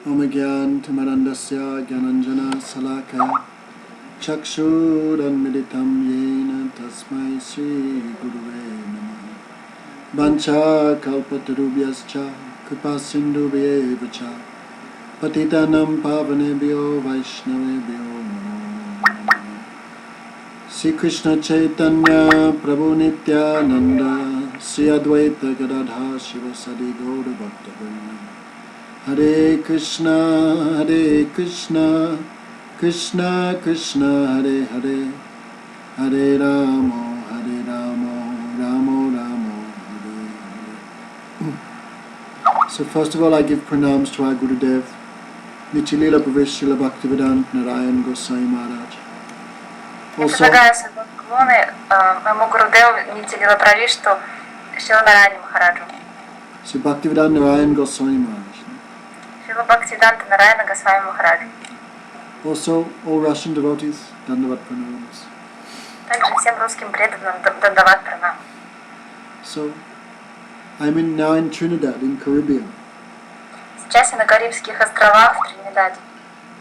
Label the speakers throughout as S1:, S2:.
S1: Omagyan Timarandasya Gyananjana Salakaya Chakshuranmilitam Yena Tasmai Sri Guruve Namaha Vancha Kalpatarubhyascha Kripasindubhyevacha Patitanam Pavanebhyo Vaishnavebhyo Namo Namaha Sri Krishna Chaitanya Prabhu Nityananda Sri Advaita Gadadha Shivasadi Gaura Bhaktavrinda Hare Krishna, Krishna Krishna, Hare Hare, Hare Ramo, Ramo Ramo, Hare Hare. So first of all, I give pranams to our Gurudev, Nichilila Pravesh Srila Bhaktivedanta Narayan Goswami Maharaj. Also, Sri Bhaktivedanta Narayan Goswami Maharaj. Also, all Russian devotees, Dandavat Pranams. So, I'm now in Trinidad, in Caribbean.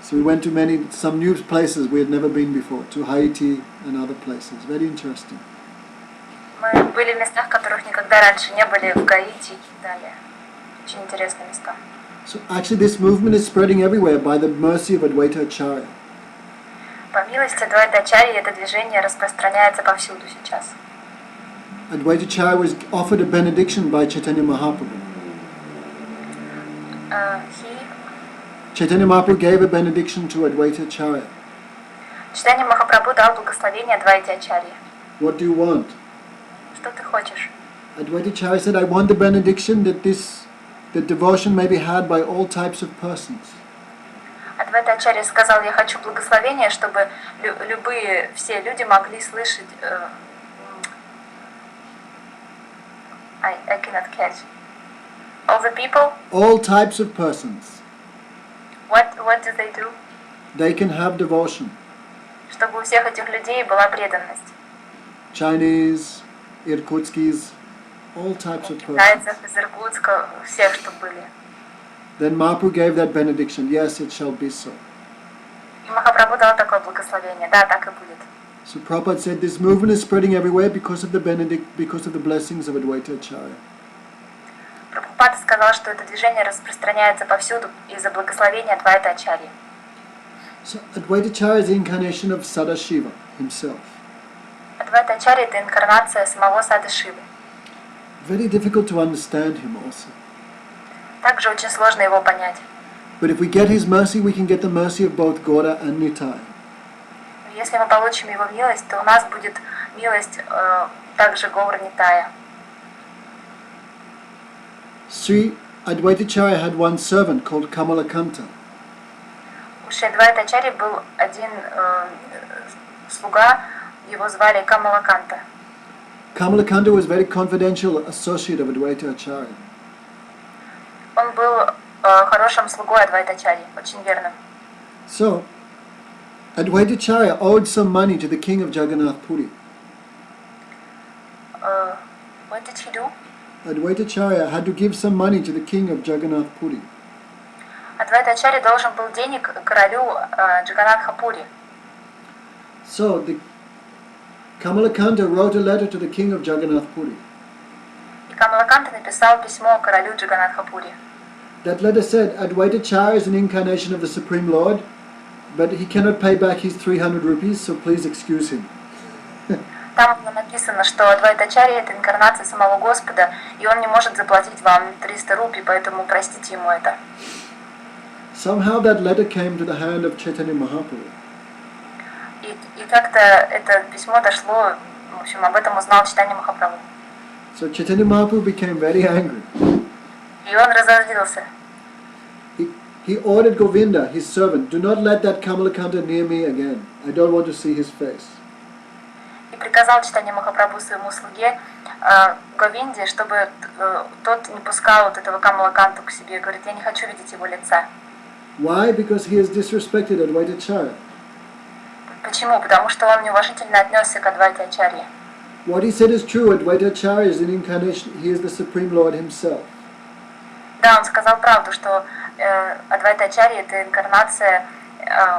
S1: So we went to some new places we had never been before, to Haiti and other places. Very interesting. So actually this movement is spreading everywhere by the mercy of Advaita Acharya. Advaita Acharya was offered a benediction by Chaitanya Mahaprabhu. Chaitanya Mahaprabhu gave a benediction to Advaita Acharya. What do you want? Advaita Acharya said, I want the benediction that devotion may be had by all types of persons.
S2: Advaita Acharya сказал, я хочу благословения, чтобы все люди могли слышать. I cannot catch. All the people?
S1: All types of persons.
S2: What do they do?
S1: They can have devotion.
S2: Чтобы у всех этих людей была преданность.
S1: Chinese, Irkutskis, all types of persons.
S2: Китайцев из Иркутска, всех, что были.
S1: Then Mahaprabhu gave that benediction. Yes, it shall be so.
S2: И Махапрабху дал такое благословение. Да, так и будет.
S1: So Prabhupada said this movement is spreading everywhere because of the blessings of Advaita Acharya.
S2: Прабхупада сказал, что это движение распространяется повсюду из-за благословения Адвайта Ачарьи.
S1: So Advaita Acharya is the incarnation of Sadashiva himself.
S2: Адвайта Ачарья — это инкарнация самого Садашивы.
S1: Very difficult to understand him also.
S2: Также очень сложно его понять.
S1: But if we get his mercy, we can get the mercy of both Gaura and Nitai.
S2: Если мы получим его милость, то у нас будет милость также Гаура Нитая.
S1: Sri Advaita Acharya had one servant called Kamalakanta.
S2: У Шри Адвайта Ачарьи был один слуга, его звали Камалаканта.
S1: Kamalakanta was a very confidential associate of Advaita Acharya.
S2: Он был хорошим слугой Адвайта Ачарьи, очень верным.
S1: So, Advaita Acharya owed some money to the king of Jagannath Puri.
S2: What did he do?
S1: Advaita Acharya had to give some money to the king of Jagannath Puri.
S2: Адвайта Ачарья должен был денег королю Джаганатха Пури.
S1: So, the Kamalakanta wrote a letter to the king of Jagannath Puri.
S2: И Камалаканта написал письмо королю Джаганатха Пури.
S1: That letter said, Advaita Acharya is an incarnation of the Supreme Lord, but he cannot pay back his 300 rupees, so please excuse him.
S2: Там было написано, что Адвайта Ачарья — это инкарнация самого Господа, и он не может заплатить вам 300 рупий, поэтому простите ему это.
S1: Somehow that letter came to the hand of Chaitanya Mahaprabhu.
S2: И как-то это письмо дошло, в общем, об этом узнал Чайтанья Махапрабху.
S1: So Chaitanya Mahaprabhu became very angry.
S2: И он разозлился.
S1: He ordered Govinda, his servant, do not let that Kamalakanta near me again. I don't want to see his face.
S2: И приказал Чайтанья Махапрабху своему слуге Говинде, чтобы тот не пускал вот этого Камалаканту к себе. Говорит, я не хочу видеть его лица.
S1: Why? Because he has disrespected Advaita Acharya.
S2: Почему? Потому что он неуважительно отнесся к Адвайте Ачарье.
S1: What he said is true. Advaita Acharya is an incarnation. He is the Supreme Lord himself.
S2: Да, он сказал правду, что Адвайта Ачарья это инкарнация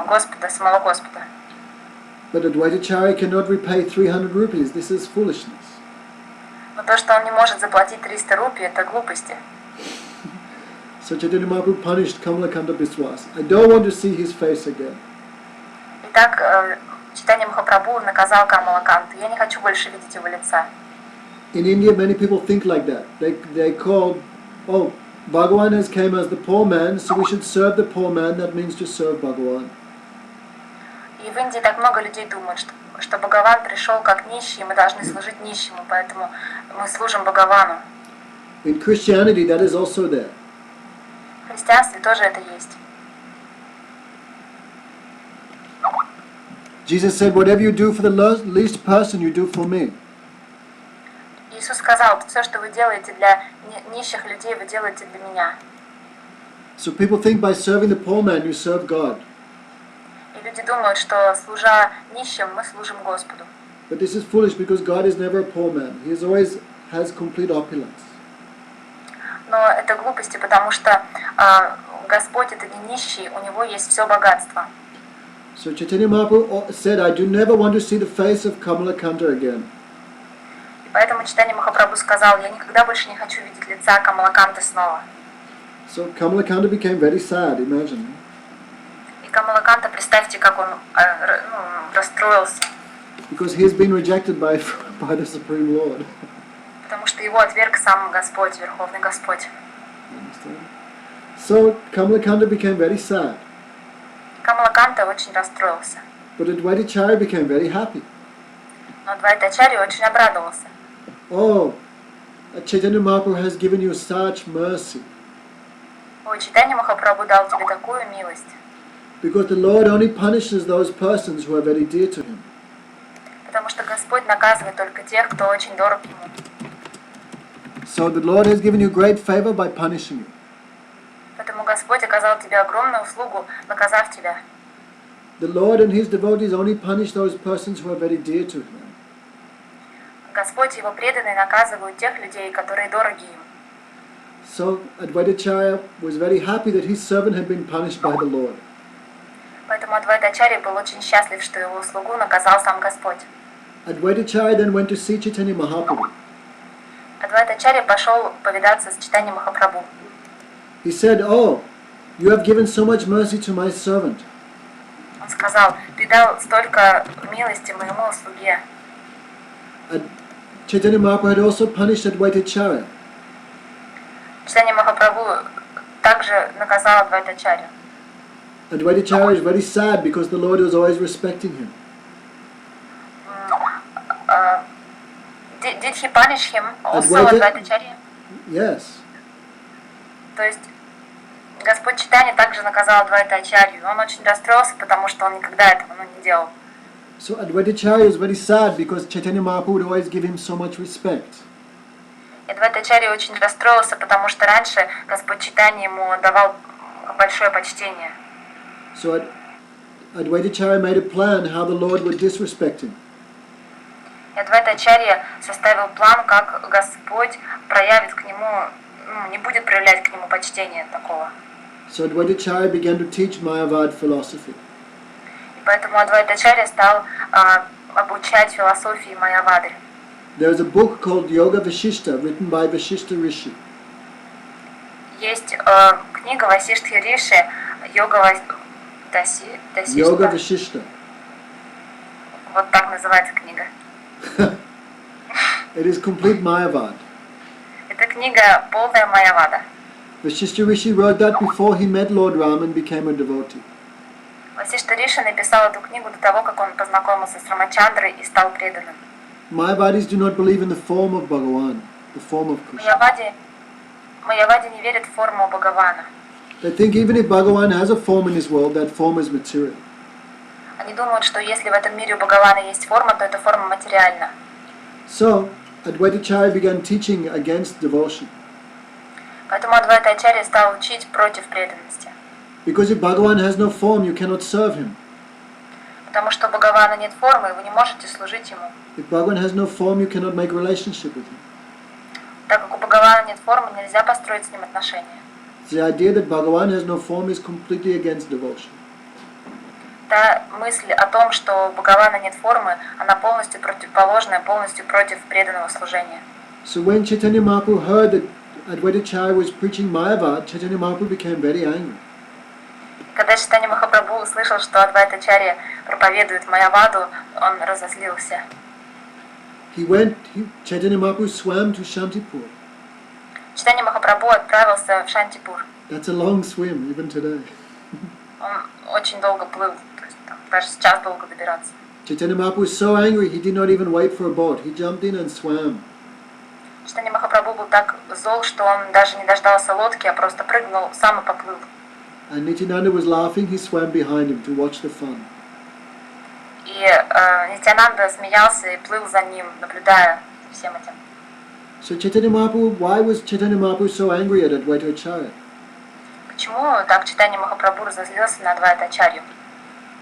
S2: Господа, самого Господа.
S1: But Advaita Acharya cannot repay 300 rupees. This is foolishness.
S2: Но то, что он не может заплатить 300 рупий, это глупости.
S1: So Chaitanya Mahaprabhu punished Kamalakanta Biswas. I don't want to see his face again.
S2: Итак, Чайтанья Махапрабху наказал Камалаканту. Я не хочу больше видеть его лица.
S1: In India, many people think like that. They call, oh, Bhagavan has came as the poor man, so we should serve the poor man. That means to serve Bhagavan.
S2: И в Индии так много людей думают, что Бхагаван пришел как нищий, и мы должны служить нищему, поэтому мы служим Бхагавану.
S1: In Christianity, that is also there.
S2: В христианстве тоже это есть.
S1: Jesus said, whatever you do for the least person, you do for me.
S2: Иисус сказал, все, что вы делаете для нищих людей, вы делаете для меня.
S1: So people think by serving the poor man, you serve God.
S2: И люди думают, что служа нищим, мы служим Господу.
S1: But this is foolish because God is never a poor man. He is always has complete opulence.
S2: Но это глупости, потому что Господь это не нищий, у него есть все богатство.
S1: So Chaitanya Mahaprabhu said, I do never want to see the face of Kamalakanta again.
S2: И поэтому Чайтанья Махапрабху сказал, я никогда больше не хочу видеть лица Камалаканты снова.
S1: So Kamalakanta became very sad, imagine.
S2: И Камалаканта, представьте, как он расстроился.
S1: Because he has been rejected by the Supreme Lord.
S2: Потому что его отверг сам Господь, Верховный Господь.
S1: So Kamalakanta became very sad.
S2: Камалаканта очень расстроился.
S1: But Advaita Acharya became very happy.
S2: Но Адвайта Ачарья очень обрадовался.
S1: Oh, Chaitanya Mahaprabhu has given you such mercy.
S2: Ой, Чайтанья Махапрабху дал тебе такую милость.
S1: Because the Lord only punishes those persons who are very dear to Him.
S2: Потому что Господь наказывает только тех, кто очень дорог Ему.
S1: So the Lord has given you great favor by punishing you.
S2: Поэтому Господь оказал тебе огромную услугу, наказав тебя.
S1: The Lord and His devotees only punish those persons who are very dear to Him.
S2: Господь и Его преданные наказывают тех людей, которые дороги им.
S1: So Advaita Acharya was very happy that his servant had been punished by the Lord.
S2: Поэтому Адвайта Ачарья был очень счастлив, что его слугу наказал сам Господь.
S1: Advaita Acharya then went to see Chaitanya Mahaprabhu.
S2: Адвайта Ачарья пошел повидаться с Чайтаньей Махапрабху.
S1: He said, oh, you have given so much mercy to my servant.
S2: Он сказал, ты дал столько милости моему слуге.
S1: Chaitanya Mahaprabhu had also punished Advaita Acharya.
S2: Чайтанья Махапрабху также наказал Адвайта Ачарью.
S1: Advaita Acharya is very sad because the Lord was always respecting him.
S2: Did he punish him also, Адвайта Ачарья?
S1: Yes.
S2: То есть Господь Чайтанья также наказал Адвайта Ачарью. Он очень расстроился, потому что он никогда этого не делал.
S1: So Advaita Acharya is very sad because Chaitanya Mahaprabhu would always give him so much respect.
S2: Адвайта Ачарья очень расстроился, потому что раньше Господь Чайтанья ему давал большое почтение.
S1: So Advaita Acharya made a plan how the Lord would disrespect him.
S2: И Адвайта Ачарья составил план, как Господь проявит к нему, не будет проявлять к нему почтения такого.
S1: So Advaita Acharya began to teach Mayavad philosophy.
S2: И поэтому Адвайта Ачарья стал обучать философии Майявады.
S1: There is a book called Yoga Vashishta written by Vashishta Rishi.
S2: Есть книга Васиштхи Риши Йога
S1: Yoga Vashishta.
S2: Вот так называется книга.
S1: It is complete Mayavad.
S2: Это книга полная Майявада.
S1: Vashishta Rishi wrote that before he met Lord Ram and became a devotee.
S2: Васиштха Риши написал эту книгу до того, как он познакомился с Рамачандрой и стал преданным.
S1: Mayavadis do not believe in the form of Bhagavan, the form of Krishna.
S2: Майяваде не верит в форму Бхагавана.
S1: They think even if Bhagavan has a form in this world, that form is material.
S2: Они думают, что если в этом мире у Бхагавана есть форма, то эта форма материальна.
S1: So, Advaita Acharya began teaching against devotion.
S2: Поэтому Адвайта Ачарья стал учить против преданности.
S1: Because if Bhagavan has no form, you cannot serve him.
S2: Потому что у Бхагавана нет формы, и вы не можете служить ему.
S1: If Bhagavan has no form, you cannot make relationship with him.
S2: Так как у Бхагавана нет формы, нельзя построить с ним отношения.
S1: The idea that Bhagavan has no form is completely against devotion.
S2: Та мысль о том, что у Бхагавана нет формы, она полностью противоположная, полностью против преданного служения.
S1: So when Chaitanya Mahaprabhu heard that Advaita Acharya was preaching Mayavad, Chaitanya Mahaprabhu became very angry.
S2: Когда Чайтанья Махапрабху услышал, что Адвайта Ачарья проповедует Майяваду, он разозлился.
S1: Chaitanya Mahaprabhu swam to Shantipur.
S2: Чайтанья Махапрабху отправился в Шантипур.
S1: That's a long swim, even today.
S2: Он очень долго плыл, то есть, даже сейчас долго добираться.
S1: Chaitanya Mahaprabhu was so angry, he did not even wait for a boat. He jumped in and swam.
S2: Чайтанья Махапрабху был так зол, что он даже не дождался лодки, а просто прыгнул сам и поплыл.
S1: And Nityananda was laughing, he swam behind him to watch the fun.
S2: И Нитянанда смеялся и плыл за ним, наблюдая за всем этим.
S1: So why was Chaitanya Mahaprabhu so angry at Advaita Acharya?
S2: Почему так Чайтанья Махапрабху разозлился на Адвайта Ачарью?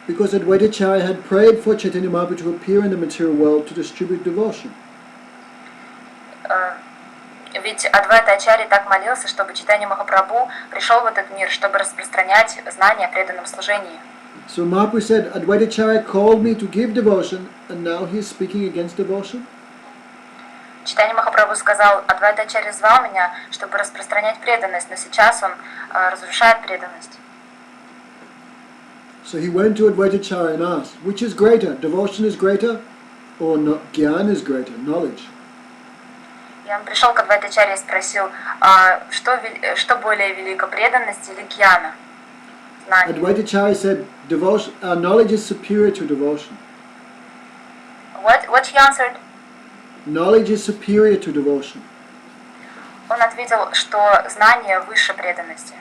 S1: Because Advaita Acharya had prayed for Chaitanya Mahaprabhu to appear in the material world to distribute devotion.
S2: Ведь Адвайта Ачарья так молился, чтобы Чайтанья Махапрабху пришел в этот мир, чтобы распространять знания о преданном служении.
S1: So Mahaprabhu said, Advaita Acharya called me to give devotion, and now he is speaking against devotion.
S2: Чайтанья Махапрабху сказал, Адвайта Ачарья звал меня, чтобы распространять преданность, но сейчас он разрушает преданность.
S1: So he went to Advaita Acharya and asked, which is greater, devotion is greater, or Gyan is greater, knowledge?
S2: И он пришел к Адвайта Ачарье и спросил, что более велико, преданность или гьяна? Знание.
S1: Advaita Acharya said, knowledge is superior to devotion.
S2: What he answered?
S1: Knowledge is superior to devotion.
S2: Он ответил, что знание выше преданности.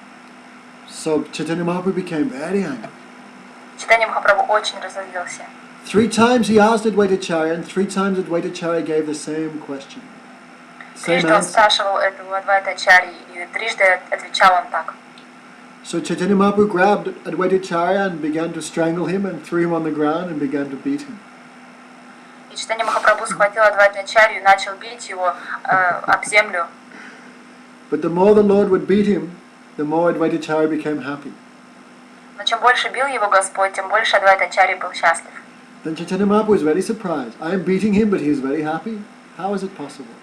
S1: So Chaitanya Mahaprabhu became very angry.
S2: Чайтанья Махапрабху очень разозлился.
S1: 3 times he asked Advaita Acharya, and 3 times Advaita Acharya gave the same question.
S2: Трижды он спрашивал этого Адвайта Ачарьи, и трижды отвечал он так.
S1: So Chaitanya Mahaprabhu grabbed Advaita Acharya and began to strangle him and threw him on the ground and began to beat him.
S2: И Чайтанья Махапрабху схватил Адвайта Ачарью и начал бить его об землю.
S1: But the more the Lord would beat him, the more Advaita Acharya became happy.
S2: Но чем больше бил его Господь, тем больше Адвайта Ачарья был счастлив.
S1: Then Chaitanya Mahaprabhu was very surprised. I am beating him, but he is very happy. How is it possible?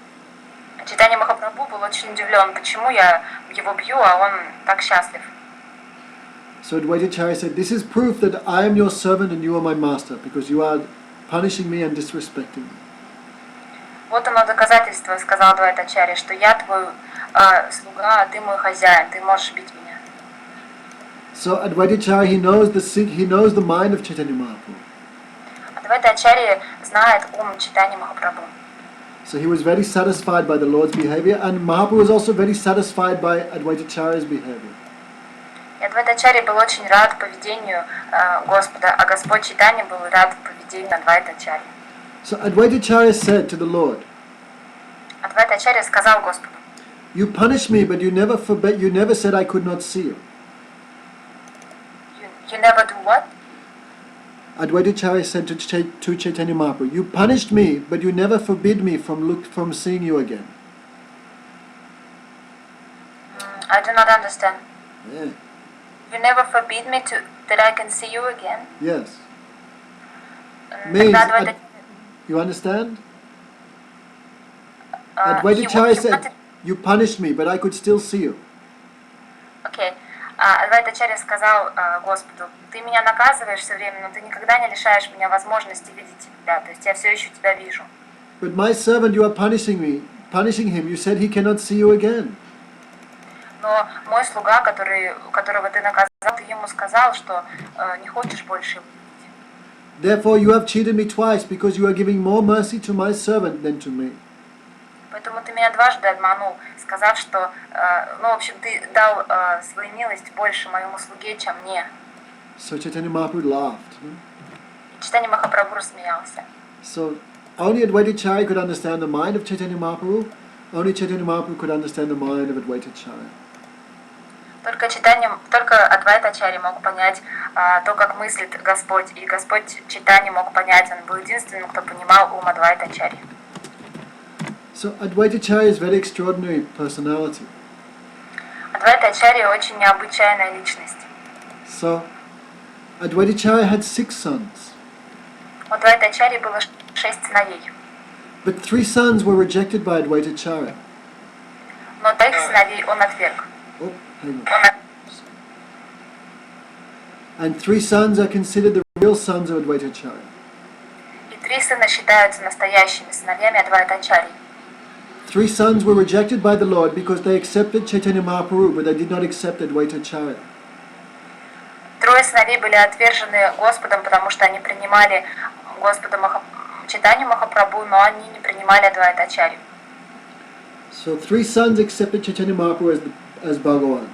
S2: Чайтанья Махапрабху был очень удивлен, почему я его бью, а он так счастлив.
S1: So Advaita Acharya said, this is proof that I am your servant and you are my master, because you are punishing me and disrespecting me.
S2: Вот оно доказательство, сказал Адвайта Ачарья, что я твой слуга, а ты мой хозяин, ты можешь бить меня.
S1: So Advaita Acharya, he knows the mind of Chaitanya Mahaprabhu.
S2: Адвайта Ачарья знает ум Чайтаньи Махапрабху.
S1: So he was very satisfied by the Lord's behavior, and Mahaprabhu was also very satisfied by Advaita Acharya's behavior.
S2: И Адвайта Ачарья был очень рад поведению Господа, а Господь Чайтанья был рад поведению Адвайта Ачарьи.
S1: So Advaita Acharya said to the Lord,
S2: Адвайта Ачарья сказал Господу,
S1: you punished me, but you never said I could not see you.
S2: You never do what?
S1: Advaita Acharya said to Chaitanya Mahaprabhu, you punished me, but you never forbid me from seeing you again.
S2: I do not understand.
S1: Yeah.
S2: You never forbid me that I can see you again?
S1: Yes.
S2: Means,
S1: you understand? Advaita Acharya said, you punished me, but I could still see you.
S2: Okay. Адвайта Ачарья сказал Господу, ты меня наказываешь все время, но ты никогда не лишаешь меня возможности видеть тебя, то есть я все еще тебя вижу.
S1: But my servant, you are punishing him. You said he cannot see you again.
S2: Но мой слуга, которого ты наказал, ты ему сказал, что не хочешь больше его видеть.
S1: Therefore you have cheated me twice, because you are giving more mercy to my servant than to me.
S2: Поэтому ты меня дважды обманул, сказав, что, в общем, ты дал свою милость больше моему слуге, чем мне.
S1: So Chaitanya Mahaprabhu laughed.
S2: И Чайтанья Махапрабху рассмеялся.
S1: So only Advaita Acharya could understand the mind of Chaitanya Mahaprabhu. Only Chaitanya Mahaprabhu could understand the mind of Advaita Acharya.
S2: Только Адвайта Ачарья мог понять то, как мыслит Господь, и Господь Чайтанья мог понять, он был единственным, кто понимал ум Адвайта Ачарьи.
S1: So Advaita Acharya is very extraordinary personality.
S2: Адвайта Ачарья очень необычайная личность.
S1: So, Advaita Acharya had 6 sons,
S2: У Адвайта Ачарьи было 6 сыновей,
S1: but 3 sons were rejected by Advaita Acharya.
S2: но 2 сыновей он отверг.
S1: Oh, hang on. And 3 sons are considered the real sons of Advaita Acharya.
S2: И 3 сына считаются настоящими сыновьями Адвайта Ачарьи.
S1: 3 sons were rejected by the Lord because they accepted Chaitanya Mahaprabhu, but they did not accept Advaita Acharya.
S2: 3 сыновей были отвержены Господом, потому что они принимали Господа Чайтанью Махапрабху, но они не принимали Адвайта Ачарью.
S1: So 3 sons accepted Chaitanya Mahaprabhu as Bhagavan.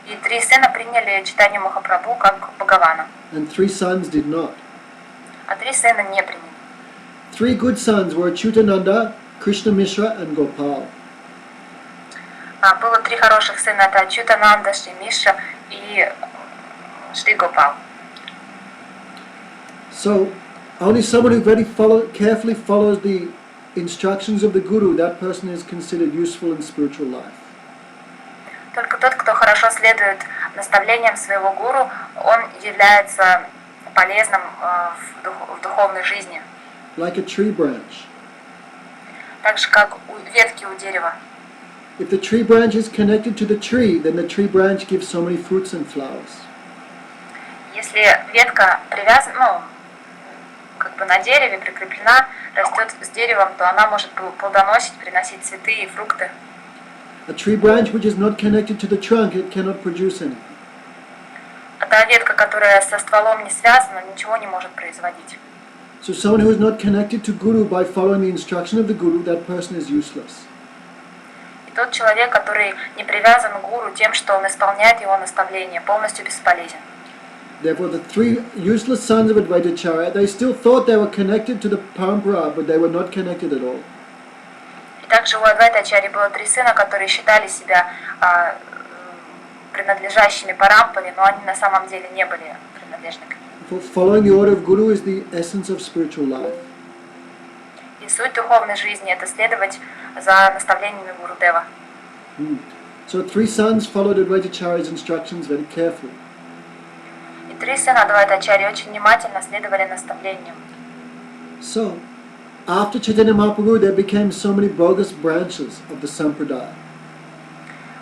S2: И 3 сына приняли Чайтанью Махапрабху как Бхагавана,
S1: And 3 sons did not.
S2: а 3 сына не приняли.
S1: 3 good sons were Achyutananda, Krishna Mishra, and Gopal.
S2: Было 3 хороших сына, это Ачютананда, Шри Миша и Шри Гопал.
S1: So, only someone who very carefully follows the instructions of the Guru, that person is considered useful in spiritual life.
S2: Только тот, кто хорошо следует наставлениям своего гуру, он является полезным в духовной жизни.
S1: Like a tree branch.
S2: Так же, как ветки у дерева.
S1: If the tree branch is connected to the tree, then the tree branch gives so many fruits and flowers.
S2: Если ветка привязана, на дереве прикреплена, растет с деревом, то она может плодоносить, приносить цветы и фрукты.
S1: A tree branch which is not connected to the trunk, it cannot produce anything.
S2: А та ветка, которая со стволом не связана, ничего не может производить.
S1: So someone who is not connected to Guru by following the instruction of the Guru, that person is useless.
S2: И тот человек, который не привязан к гуру тем, что он исполняет его наставления, полностью бесполезен.
S1: Therefore, the 3 useless sons of Advaita Acharya, they still thought they were connected to the parampara, but they were not connected at all.
S2: И также у Адвайта Ачарьи было 3 сына, которые считали себя принадлежащими парампаре, но они на самом деле не были принадлежными.
S1: Following the order of Guru is the essence of spiritual life.
S2: И суть духовной жизни – это следовать за наставлениями Гурудева.
S1: So 3 sons followed Advaita Acharya's instructions very carefully.
S2: И 3 сына Адвайта Ачарьи очень внимательно следовали наставлениям.
S1: So, after Chaitanya Mahaprabhu, there became so many bogus branches of the Sampradaya.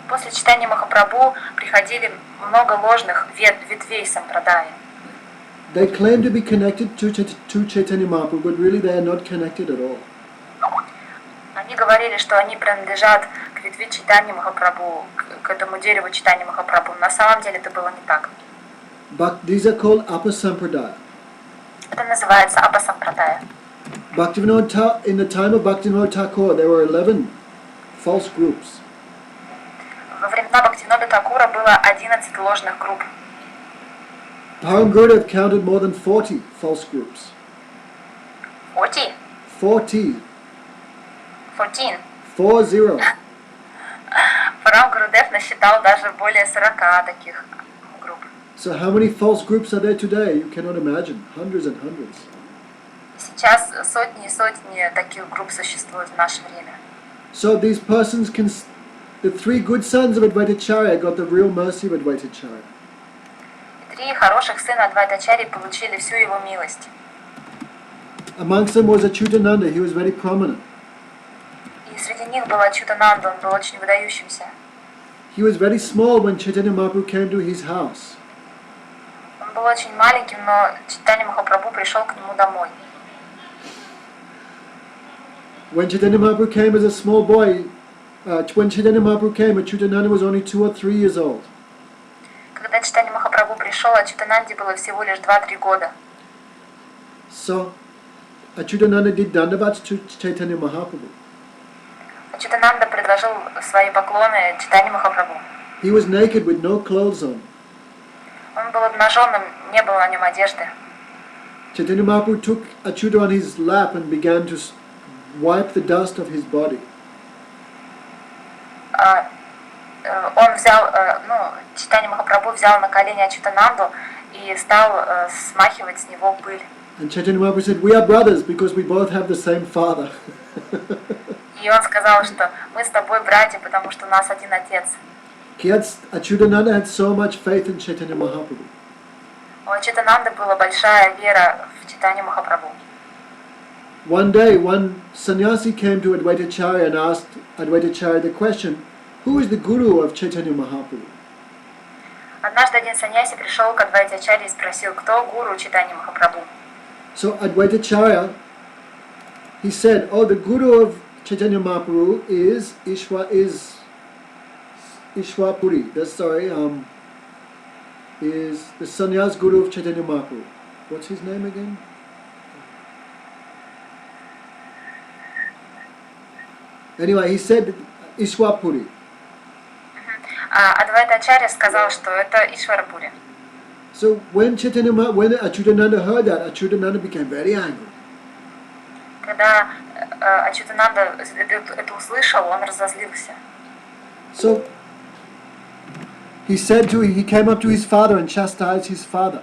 S2: После читания Махапрабху приходили много ложных ветвей сампрадаи.
S1: They claim to be connected to Chaitanya Mahaprabhu, but really they are not connected at all.
S2: Они говорили, что они принадлежат к ветви Чайтаньи Махапрабху, к этому дереву Чайтаньи Махапрабху. На самом деле это было не так.
S1: But these are called Apa Sampradaya.
S2: Это называется Апасампрадая.
S1: In the time of Bhaktivinoda Thakur, there were 11 false groups.
S2: Во времена Бхактивинода Такура было 11 ложных групп.
S1: Param Gurudev counted more than 40 false groups.
S2: 40?
S1: 40.
S2: 14.
S1: 40.
S2: Парам Гурудев насчитал даже более 40 таких групп.
S1: So how many false groups are there today? You cannot imagine. Hundreds and hundreds.
S2: Сейчас сотни и сотни таких групп существуют в наше время.
S1: So these persons the 3 good sons of Advaita Acharya got the real mercy of Advaita Acharya.
S2: 3 хороших сына Адвайта Ачарьи получили всю его милость.
S1: Amongst them was Achyutananda. He was very prominent.
S2: И среди них был Ачютананда, он был очень выдающимся.
S1: He was very small when Chaitanya Mahaprabhu came to his house.
S2: Он был очень маленьким, но Чайтанья Махапрабху пришел к нему домой.
S1: When Chaitanya Mahaprabhu came as a small boy, when Chaitanya Mahaprabhu came, Achyutananda was only 2 or 3 years old.
S2: Когда Чайтанья Махапрабху пришел, Ачютананде было всего лишь 2-3 года.
S1: So, Achyutananda did dandavat to Chaitanya Mahaprabhu.
S2: Ачютананда предложил свои поклоны Чайтанье Махапрабху.
S1: He was naked with no clothes on.
S2: Он был обнаженным, не было на нем одежды.
S1: Chaitanya Mahaprabhu took Achyuta on his lap and began to wipe the dust of his body.
S2: Он взял, Чайтанья Махапрабху взял на колени Ачютананду и стал смахивать с него пыль.
S1: And Chaitanya Mahaprabhu said, "We are brothers because we both have the same father."
S2: И он сказал, что мы с тобой братья, потому что у нас один отец.
S1: Achyutananda had so much faith in Chaitanya Mahaprabhu.
S2: У Читананды была большая вера в Читанию Махапрабху.
S1: One day, one sannyasi came to Advaita Acharya and asked Advaita Acharya the question, who is the guru of Chaitanya Mahaprabhu?
S2: Однажды один саньяси пришел к Адвайте Ачарье и спросил, кто гуру Читании Махапрабху.
S1: So Advaita Acharya, he said, oh, the guru of Chaitanya Mahaprabhu is Ishwapuri. Is the sannyas guru of Chaitanya Mahaprabhu. What's his name again? Anyway, he said Ishwapuri.
S2: Адвайта Ачарья сказал, что это Ишварапури.
S1: So when Achyutananda heard that, Achyutananda became very angry.
S2: Когда Ачютананда это услышал, он разозлился.
S1: So he came up to his father and chastised his father.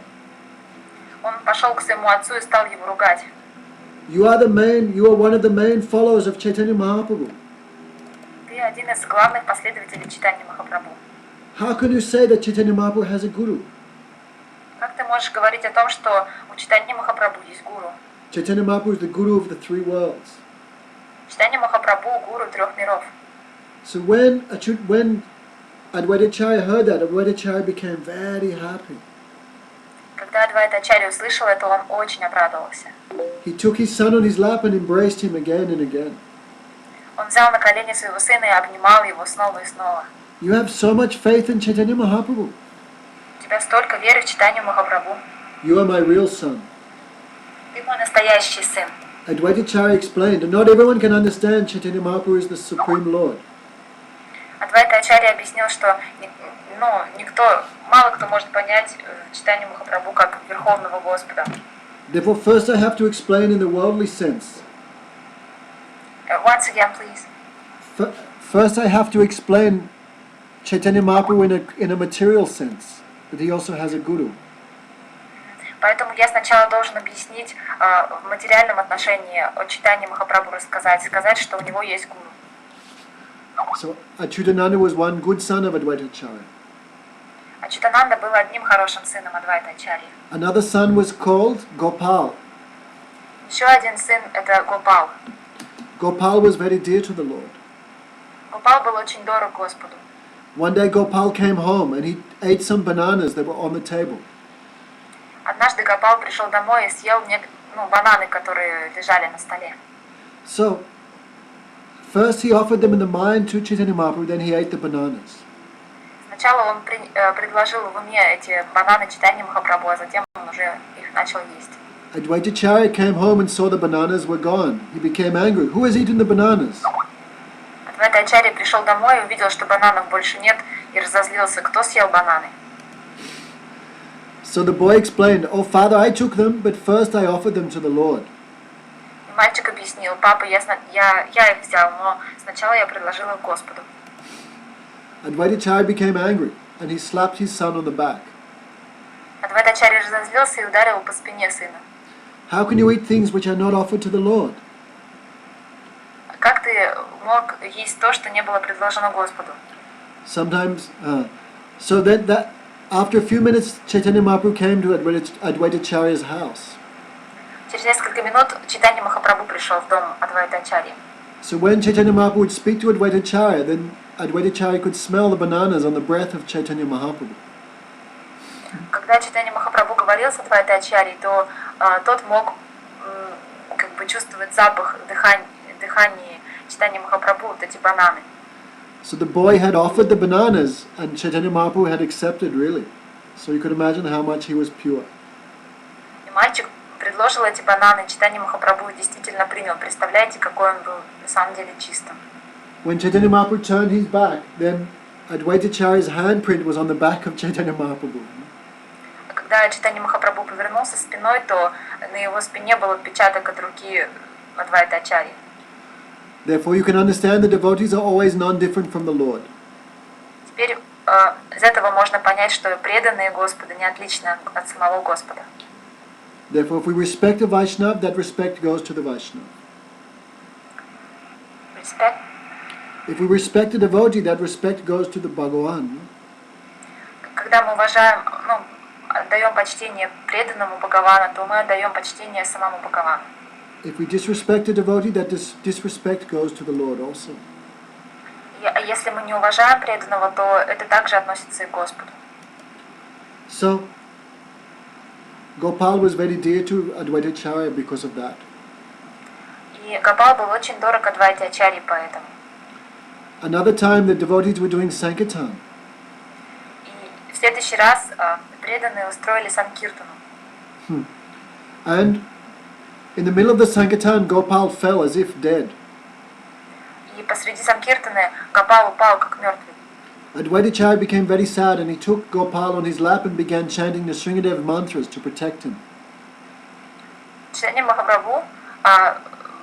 S2: Он пошел к своему отцу и стал его ругать.
S1: You are one of the main followers of Chaitanya Mahaprabhu.
S2: Ты один из главных последователей Читания Махапрабху.
S1: How can you say that Chaitanya Mahaprabhu has a guru?
S2: Как ты можешь говорить о том, что у Читания Махапрабху есть гуру?
S1: Chaitanya Mahaprabhu is the guru of the three worlds.
S2: Читание Махапрабху гуру трех миров.
S1: So when Advaita Acharya heard that, Advaita Acharya became very happy.
S2: Когда Адвайта Ачарья услышал это, он очень обрадовался.
S1: He took his son on his lap and embraced him again and again.
S2: Он взял на колени своего сына и обнимал его снова и снова.
S1: You have so much faith in Chaitanya Mahaprabhu.
S2: У тебя столько веры в Читанию Махапрабху.
S1: You are my real son.
S2: Ты мой настоящий сын.
S1: Advaita Acharya explained that not everyone can understand Chaitanya Mahaprabhu is the Supreme Lord.
S2: Адвайта Ачарья объяснил, что мало кто может понять Читанию Махапрабху как Верховного Господа.
S1: Therefore, first I have to explain in the worldly sense.
S2: Once again, please.
S1: First I have to explain Chaitanya Mahaprabhu in a material sense, that he also has a guru.
S2: Поэтому я сначала должен объяснить в материальном отношении о Читании Махапрабху, сказать, что у него есть гуру.
S1: So Achyutananda was one good son of Advaita Acharya.
S2: Ачютананда был одним хорошим сыном Адвайта Ачарьи.
S1: Another son was called Gopal.
S2: Еще один сын это Гопал.
S1: Gopal was very dear to the Lord.
S2: Гопал был очень дорог Господу.
S1: One day Gopal came home and he ate some bananas that were on the table.
S2: Однажды Гопал пришел домой и съел бананы, которые лежали на столе.
S1: So, first he offered them in the mind to Chaitanya Mahaprabhu, then he ate the bananas.
S2: Сначала он предложил в уме эти бананы Читанию Махапрабху, а затем он уже их начал есть.
S1: Advaita Acharya came home and saw the bananas were gone. He became angry. Who has eaten the bananas?
S2: Адвайта Ачарья пришел домой и увидел, что бананов больше нет, и разозлился, кто съел бананы.
S1: So the boy explained, oh father, I took them, but first I offered them to the Lord.
S2: И мальчик объяснил, папа, я их взял, но сначала я предложил их Господу.
S1: Advaita Acharya became angry and he slapped his son on the back.
S2: Адвайта Ачарья разозлился и ударил по спине сына.
S1: How can you eat things which are not offered to the Lord?
S2: Как ты мог есть то, что не было предложено Господу?
S1: Sometimes, so that after a few minutes, Chaitanya Mahaprabhu came to Advaita Acharya's house.
S2: Через несколько минут Читанья Махапрабху пришел в дом Адвайта Ачарьи.
S1: So when Chaitanya Mahaprabhu would speak to Advaita Acharya, then Advaita Acharya could smell the bananas on the breath of Chaitanya Mahaprabhu.
S2: Когда Читанья Махапрабху говорил с Адвайта Ачарьей, то тот мог чувствовать запах дыхания Читанья Махапрабху, вот эти бананы.
S1: So the boy had offered the bananas and Chaitanya Mahaprabhu had accepted really. So you could imagine how much he was pure.
S2: И мальчик предложил эти бананы, Читанья Махапрабху действительно принял. Представляете, какой он был на самом деле чистым.
S1: When Chaitanya Mahaprabhu turned his back, then Advaita Acharya's handprint was on the back of Chaitanya Mahaprabhu.
S2: А когда Читанья Махапрабху повернулся спиной, то на его спине был отпечаток от руки Адвайта Ачарьи.
S1: Therefore you can understand the devotees are always non-different from the Lord.
S2: Теперь из этого можно понять, что преданные Господу не отличны от самого Господа.
S1: Therefore if we respect a Vaishnava, that respect goes to the Vaishnava.
S2: Respect.
S1: If we respect a devotee, that respect goes to the Bhagavan.
S2: Когда мы уважаем, отдаем почтение преданному Бхагавану, то мы отдаем почтение самому Бхагавану.
S1: If we disrespect a devotee, that disrespect goes to the Lord also.
S2: Если мы не уважаем преданного, то это также относится и к Господу.
S1: So, Gopal was very dear to Advaita Acharya because of that.
S2: И Гопал был очень дорог Адвайте Ачарье поэтому.
S1: Another time the devotees were doing Sankirtan.
S2: И в следующий раз преданные устроили Санкиртану.
S1: And in the middle of the Sankirtan, Gopal fell as if dead.
S2: И посреди Санкиртаны Гопал упал как мертвый.
S1: Advaita Acharya became very sad and he took Gopal on his lap and began chanting the Sringadev mantras to protect him.
S2: Чайтанья Махапрабху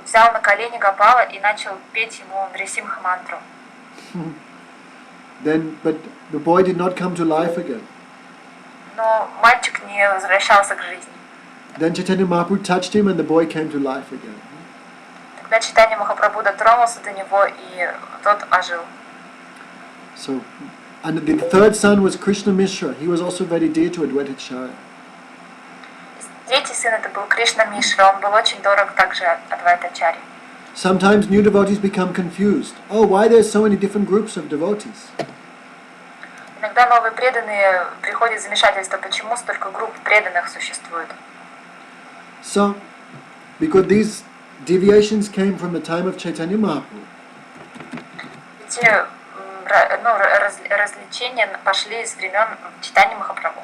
S2: взял на колени Гопала и начал петь ему Нрисимха мантру.
S1: But the boy did not come to life again.
S2: Но мальчик не возвращался к жизни.
S1: Then Chaitanya Mahaprabhu touched him and the boy came to life again.
S2: Тогда Чайтанья Махапрабху дотронулся до него, и тот ожил.
S1: So, and the third son was Krishna Mishra. He was also very dear to Advaita Acharya.
S2: Третий сын это был Кришна Мишра, он был очень дорог также Адвайте Ачарье.
S1: Sometimes new devotees become confused. Oh, why there's so many different groups of devotees?
S2: Иногда новые преданные приходят в замешательство, почему столько групп преданных существует.
S1: So, because these deviations came from the time of Chaitanya Mahaprabhu.
S2: Эти развлечения пошли с времен Чайтаньи Махапрабху.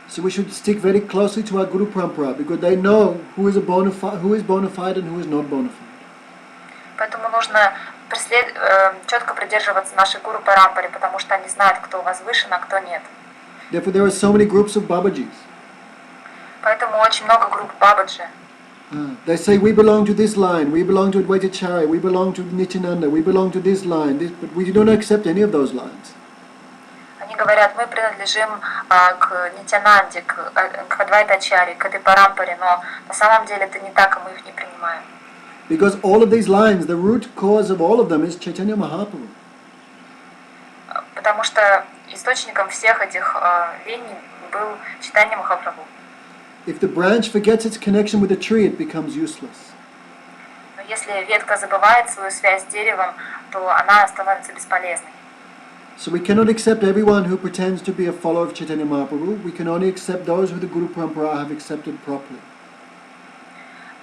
S1: So we should stick very closely to our Guru Parampara because they know who is bona fide and who is not bona fide.
S2: Поэтому нужно четко придерживаться нашей Гуру Парампаре, потому что они знают, кто возвышен, а кто нет.
S1: Therefore, there are so many groups of Babajis.
S2: Поэтому очень много групп Бабаджи.
S1: They say we belong to this line, we belong to Advaita Acharya, we belong to Nityananda, we belong to this line, but we don't accept any of those lines.
S2: Они говорят, мы принадлежим к Нитянанде, к Адвайте Ачарье, к этой Парампаре, но на самом деле это не так, и мы их не принимаем.
S1: Because all of these lines, the root cause of all of them is Chaitanya Mahaprabhu.
S2: Потому что источником всех этих линий был Чайтанья Махапрабху.
S1: If the branch forgets its connection with the tree, it becomes useless.
S2: Но если ветка забывает свою связь с деревом, то она становится бесполезной.
S1: So we cannot accept everyone who pretends to be a follower of Chaitanya Mahaprabhu. We can only accept those who the Guru Parampara have accepted properly.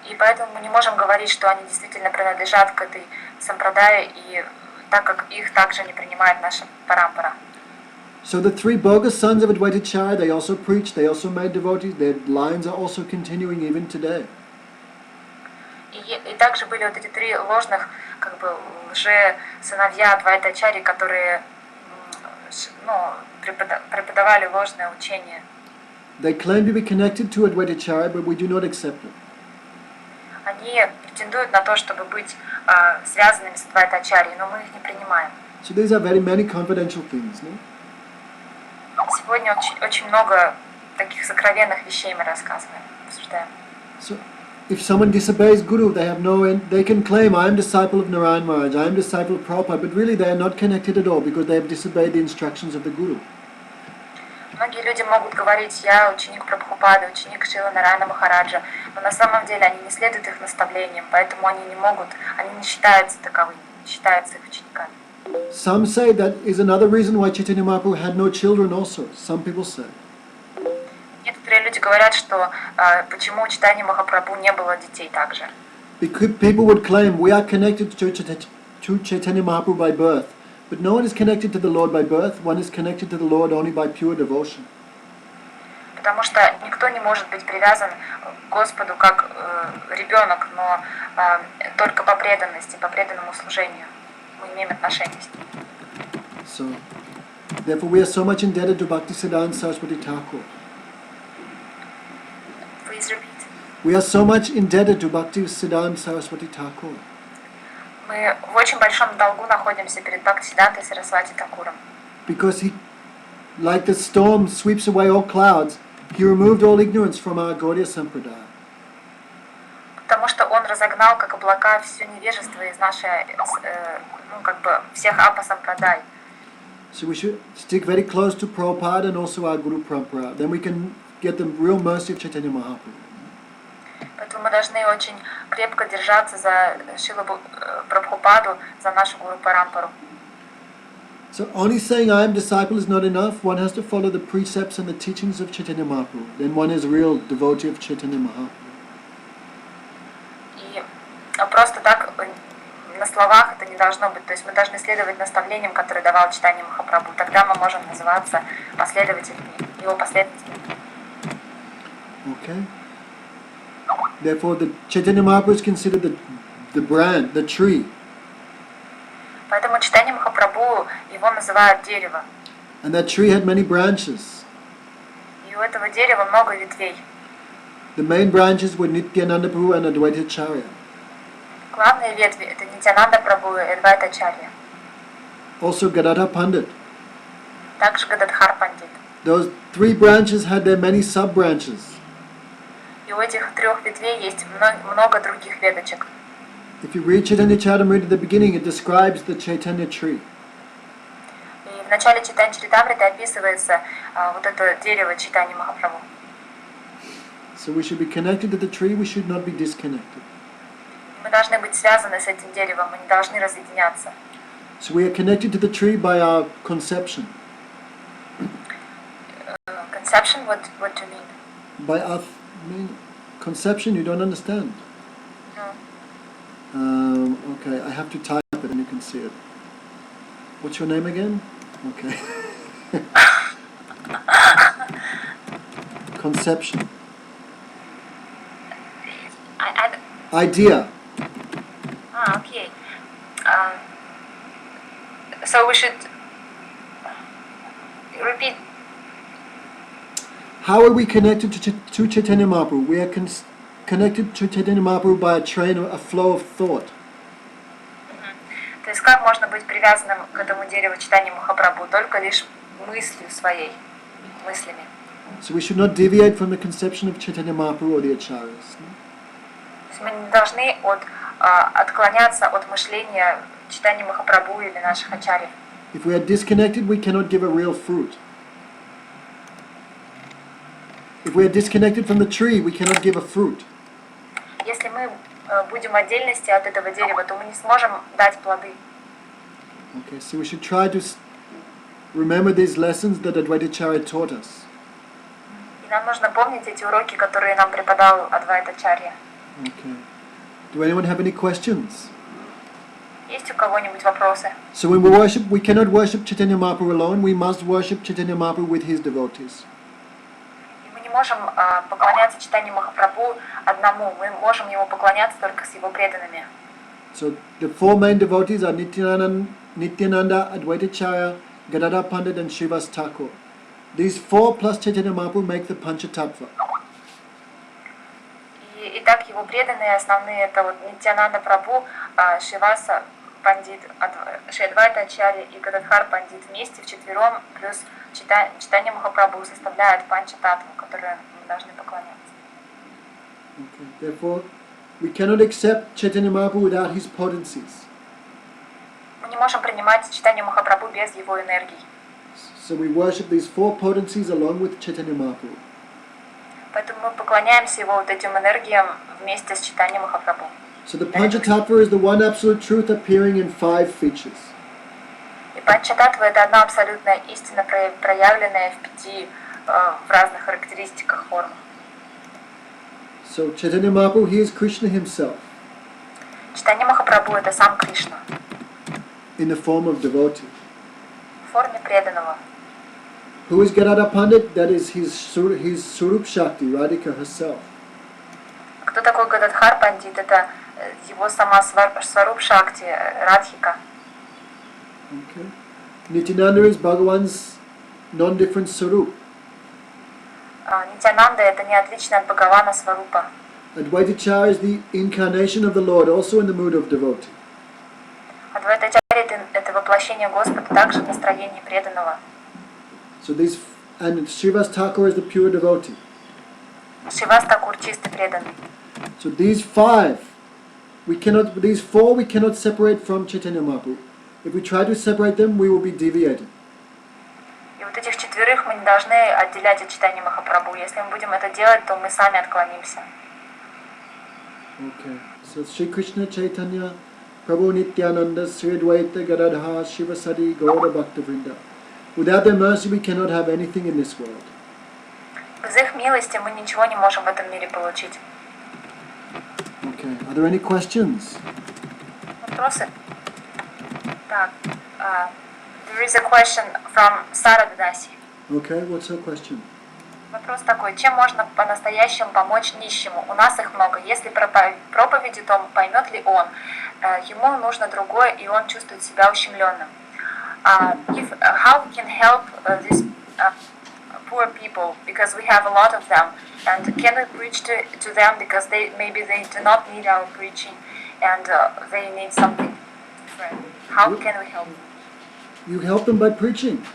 S2: И поэтому мы не можем говорить, что они действительно принадлежат к этой сампрадае, и так как их также не принимает наша парампара.
S1: So the three bogus sons of Advaita Acharya, they also preached, they also made devotees. Their lines are also continuing even today.
S2: И также были вот эти три ложных, лже-сыновья Адвайта Ачарьи, которые преподавали ложное учение.
S1: They claim to be connected to Advaita Acharya, but we do not accept it.
S2: Они претендуют на то, чтобы быть связанными с Адвайта Ачарьей, но мы их не принимаем.
S1: So these are very many confidential things, no?
S2: Сегодня очень много таких сокровенных вещей мы рассказываем, обсуждаем.
S1: So, if someone disobeys Guru, they can claim, I am disciple of Narayan Maharaj, I am disciple of Prabhupada, but really they are not connected at all because they have disobeyed the instructions of the Guru.
S2: Многие люди могут говорить, я ученик Прабхупады, ученик Шрила Нараяна Махараджа, но на самом деле они не следуют их наставлениям, поэтому они не считаются таковыми, не считаются их учениками.
S1: Some say that is another reason why Chaitanya Mahaprabhu had no children also. Some people say.
S2: Некоторые люди говорят, что почему у Чайтаньи Махапрабху не было детей также.
S1: People would claim we are connected to Chaitanya Mahaprabhu by birth, but no one is connected to the Lord by birth. One is connected to the Lord only by pure devotion.
S2: Потому что никто не может быть привязан к Господу как ребенок, но только по преданности, по преданному служению мы имеем отношение с ним.
S1: So, therefore, we are so much indebted to Bhaktisiddhanta Saraswati Thakur.
S2: Please repeat.
S1: We are so much indebted to Bhaktisiddhanta Saraswati Thakur.
S2: Мы в очень большом долгу находимся перед Бхактисиддхантой Сарасвати Такуром.
S1: Because he, like the storm sweeps away all clouds, he removed all ignorance from our Gaudiya Sampradaya.
S2: Потому что он разогнал прогнал, как облака, все невежество из нашей, всех апосом продай.
S1: So we should stick very close to Prabhupada and also our Guru Parampara. Then we can get the real mercy of Chaitanya Mahaprabhu.
S2: Поэтому мы должны очень крепко держаться за Шилу Прабхупаду, за нашу Гуру Парампару.
S1: So only saying I am disciple is not enough. One has to follow the precepts and the teachings of Chaitanya Mahaprabhu. Then one is a real devotee of Chaitanya Mahaprabhu.
S2: И просто так на словах это не должно быть. То есть мы должны следовать наставлениям, которые давал Чайтанья Махапрабху. Тогда мы можем называться последователями, его последователями.
S1: Okay. Therefore, the Chaitanya Mahaprabhu is considered the brand, the tree.
S2: Поэтому Чайтанья Махапрабху, его называют дерево.
S1: And that tree had many branches.
S2: И у этого дерева много ветвей.
S1: The main branches were Nityananda Prabhu and Advaita Acharya.
S2: Главные ветви это Нитянанда Прабху и Адвайта Ачарья.
S1: Also Gadadhar Pandit.
S2: Также Гададхар Пандит.
S1: Those three branches had their many sub-branches.
S2: И у этих трех ветвей есть много других веточек.
S1: If you read Chaitanya Charitamrita at the beginning, it describes the Chaitanya tree.
S2: И в начале Чайтанья Чаритамриты описывается вот это дерево Чайтаньи Махапрабху.
S1: So we should be connected to the tree, we should not be disconnected.
S2: Мы должны быть связаны с этим деревом, мы не должны разъединяться.
S1: So we are connected to the tree by our conception.
S2: Conception, what do you mean?
S1: By our conception, you don't understand. Okay, I have to type it and you can see it. What's your name again? Okay. Conception. Idea.
S2: Okay. So we should repeat.
S1: How are we connected to Chaitanya Mahaprabhu? We are connected to Chaitanya Mahaprabhu by a flow of thought.
S2: То есть как можно быть привязанным к этому дереву Чайтаньи Махапрабху? Только лишь мыслью своей, мыслями.
S1: So we should not deviate from the conception of Chaitanya Mahaprabhu or the Acharyas.
S2: То есть мы не должны отклоняться от мышления Чайтаньи Махапрабху или наших ачарьев.
S1: If we are disconnected, we cannot give a real fruit. If we are disconnected from the tree, we cannot give a fruit.
S2: Если мы будем в отдельности от этого дерева, то мы не сможем дать плоды.
S1: Okay, so we should try to remember these lessons that Advaita Acharya taught us.
S2: И нам нужно помнить эти уроки, которые нам преподал Адвайта Ачарья.
S1: Okay. Do anyone have any questions?
S2: Есть у кого-нибудь вопросы?
S1: So when we worship, we cannot worship Chaitanya Mahaprabhu alone. We must worship Chaitanya Mahaprabhu with his devotees.
S2: Мы не можем поклоняться Чайтанье Махапрабху одному. Мы можем ему поклоняться только с его преданными.
S1: So the four main devotees are Nityananda, Advaita Acharya, Gadadhar Pandit, and Srivas Thakur. These four plus Chaitanya Mahaprabhu make the Panchatattva.
S2: Итак, его преданные основные это вот Нитянанда Прабху, Шриваса Пандит, Адвайта Ачарья и Гададхар Пандит вместе вчетвером плюс Чайтанья Махапрабху составляют Панчататтву, которой мы должны поклоняться.
S1: Okay. Therefore, we cannot accept Chaitanya Mahaprabhu without his potencies.
S2: Мы не можем принимать Чайтанью Махапрабху без его энергии.
S1: So we worship these four potencies along with Chaitanya Mahaprabhu.
S2: Поэтому мы поклоняемся его вот этим энергиям вместе с Чайтаньей Махапрабху.
S1: So the Panchatattva is the one absolute truth appearing in 5 features.
S2: И Панчататтва это одна абсолютная истина, проявленная в 5 в разных характеристиках форм.
S1: So Chaitanya Mahaprabhu, he is Krishna himself.
S2: Чайтанья Махапрабху это сам Кришна.
S1: In the form of devotee.
S2: В форме преданного.
S1: Who is Gadadhar Pandit? That is his Surup Shakti, Radhika herself.
S2: Кто такой Гададхар Пандит? Это его сама Сваруп Шакти, Радхика.
S1: Okay. Nityananda is Bhagavan's non-different Surup.
S2: Нитянанда это не отлично от Бхагавана Сварупа.
S1: Advaita Acharya is the incarnation of the Lord, also in the mood of devotee.
S2: Адвайта Ачарья это воплощение Господа, также в настроении преданного.
S1: So and Srivas Thakur is the pure devotee.
S2: Шривас Такур чистый преданный.
S1: So these 5 These four we cannot separate from Chaitanya Mahaprabhu. If we try to separate them, we will be deviated.
S2: И вот этих четверых мы не должны отделять от читания Махапрабху. Если мы будем это делать, то мы сами отклонимся.
S1: Okay. So Sri Krishna Chaitanya, Prabhu Nityananda, Sri Advaita, Gadadhar, Shivasati, Gaura Bhaktavrinda. Without their mercy, we cannot have anything in this world.
S2: Без их милости мы ничего не можем в этом мире получить.
S1: Okay. Are there any questions?
S2: Вопросы? Так. There is a question from Sara Dadasi.
S1: Okay. What's her question?
S2: Вопрос такой: чем можно по-настоящему помочь нищему? У нас их много. Если проповеди, то поймет ли он? Ему нужно другое, и он чувствует себя ущемленным. How we can help these poor people, because we have a lot of them, and can we preach to them because maybe they do not need our preaching, and they need something different. How can we help?
S1: You help them by preaching.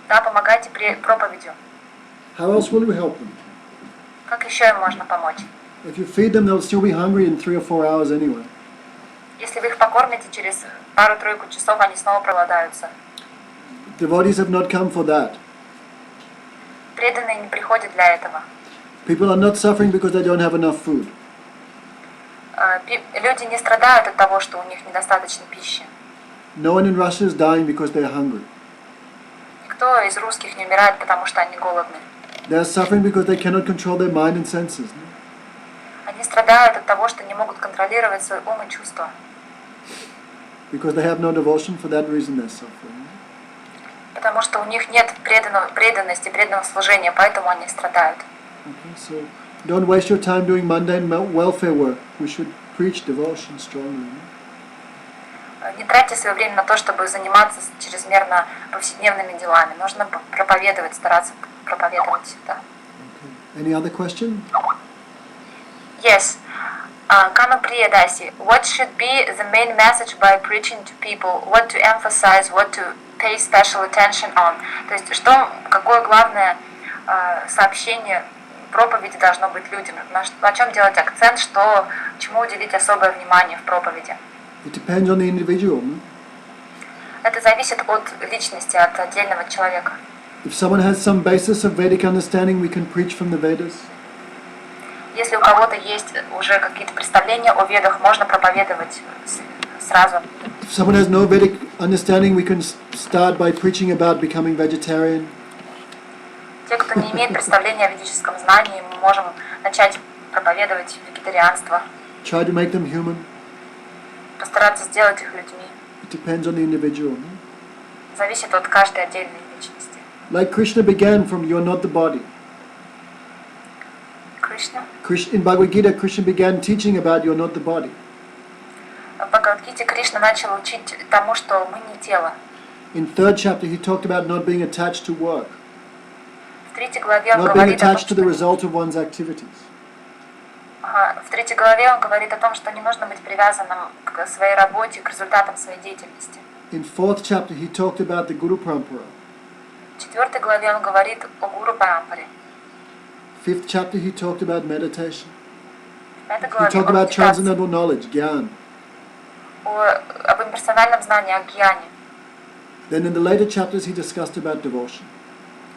S2: Да, помогайте проповедью.
S1: How else will you help them?
S2: Как еще им можно помочь?
S1: If you feed them, they'll still be hungry in 3 or 4 hours anyway.
S2: Если вы их покормите, через пару-тройку часов они снова проголодаются.
S1: Devotees have not come for that.
S2: Преданные не приходят для этого.
S1: People are not suffering because they don't have enough food.
S2: Люди не страдают от того, что у них недостаточно пищи.
S1: No one in Russia is dying because they are hungry.
S2: Никто из русских не умирает, потому что они голодны.
S1: They are suffering because they cannot control their mind and senses.
S2: Они страдают от того, что не могут контролировать свой ум и чувства.
S1: Because they have no devotion, for that reason they're suffering.
S2: Потому что у них нет преданности, преданного служения, поэтому они страдают.
S1: Okay, so don't waste your time doing mundane welfare work. We should preach devotion strongly.
S2: Не тратьте свое время на то, чтобы заниматься чрезмерно повседневными делами. Нужно проповедовать, стараться проповедовать всегда.
S1: Okay. Any other question?
S2: Yes. Kanu Priya Dasi, what should be the main message by preaching to people? What to emphasize? What to pay special attention on? То есть, какое главное сообщение проповеди должно быть людям? На чем делать акцент, чему уделить особое внимание в проповеди?
S1: It depends on the individual. No?
S2: Это зависит от личности, от отдельного человека.
S1: If someone has some basis of Vedic understanding, we can preach from the Vedas.
S2: Если у кого-то есть уже какие-то представления о ведах, можно проповедовать сразу.
S1: If someone has no Vedic understanding, we can start by preaching about becoming vegetarian.
S2: Те, кто не имеет представления о ведическом знании, мы можем начать проповедовать вегетарианство.
S1: Try to make them human.
S2: Постараться сделать их людьми.
S1: It depends on the individual. No?
S2: Зависит от каждой отдельной личности.
S1: Like Krishna began from "You're not the body."
S2: Кришна.
S1: In Bhagavad Gita, Krishna began teaching about "You're not the body."
S2: В Бхагавад-гите Кришна начал учить тому, что мы не тело.
S1: In 3rd chapter, he talked about not being attached to work,
S2: В 3 главе он
S1: not being
S2: говорит о том,
S1: attached to the result of one's activities.
S2: в 3 главе он говорит о том, что не нужно быть привязанным к своей работе, к результатам своей деятельности.
S1: In 4th chapter, he talked about the Guru Parampara.
S2: В 4 главе он говорит о Гуру Парампаре.
S1: 5th chapter, he talked about meditation.
S2: В 5
S1: He
S2: главе
S1: talked
S2: о
S1: about
S2: медитации,
S1: transcendental knowledge, Gyan.
S2: об имперсональном знании, о гьяне.
S1: Then in the later chapters, he discussed about devotion.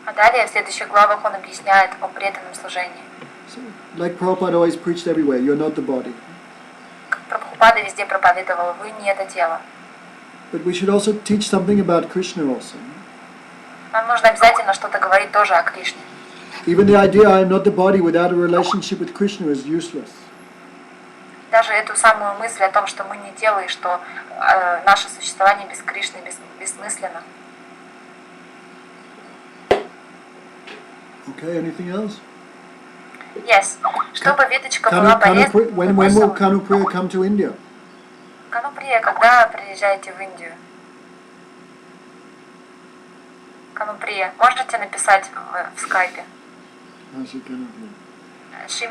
S2: А далее в следующих главах он объясняет о преданном служении.
S1: So, like Prabhupada always preached everywhere, you're not the body.
S2: Как Прабхупада везде проповедовал, вы не это тело.
S1: But we should also teach something about Krishna also.
S2: Нам нужно обязательно что-то говорить тоже о Кришне.
S1: Even the idea I am not the body without a relationship with Krishna is useless.
S2: Даже эту самую мысль о том, что мы не тело и что наше существование без Кришны бессмысленно.
S1: Okay, anything else?
S2: Yes. Чтобы веточка была полезна.
S1: When will Kanupriya come to India?
S2: Кануприя, когда приезжаете в Индию? Кануприя, можете написать в скайпе? She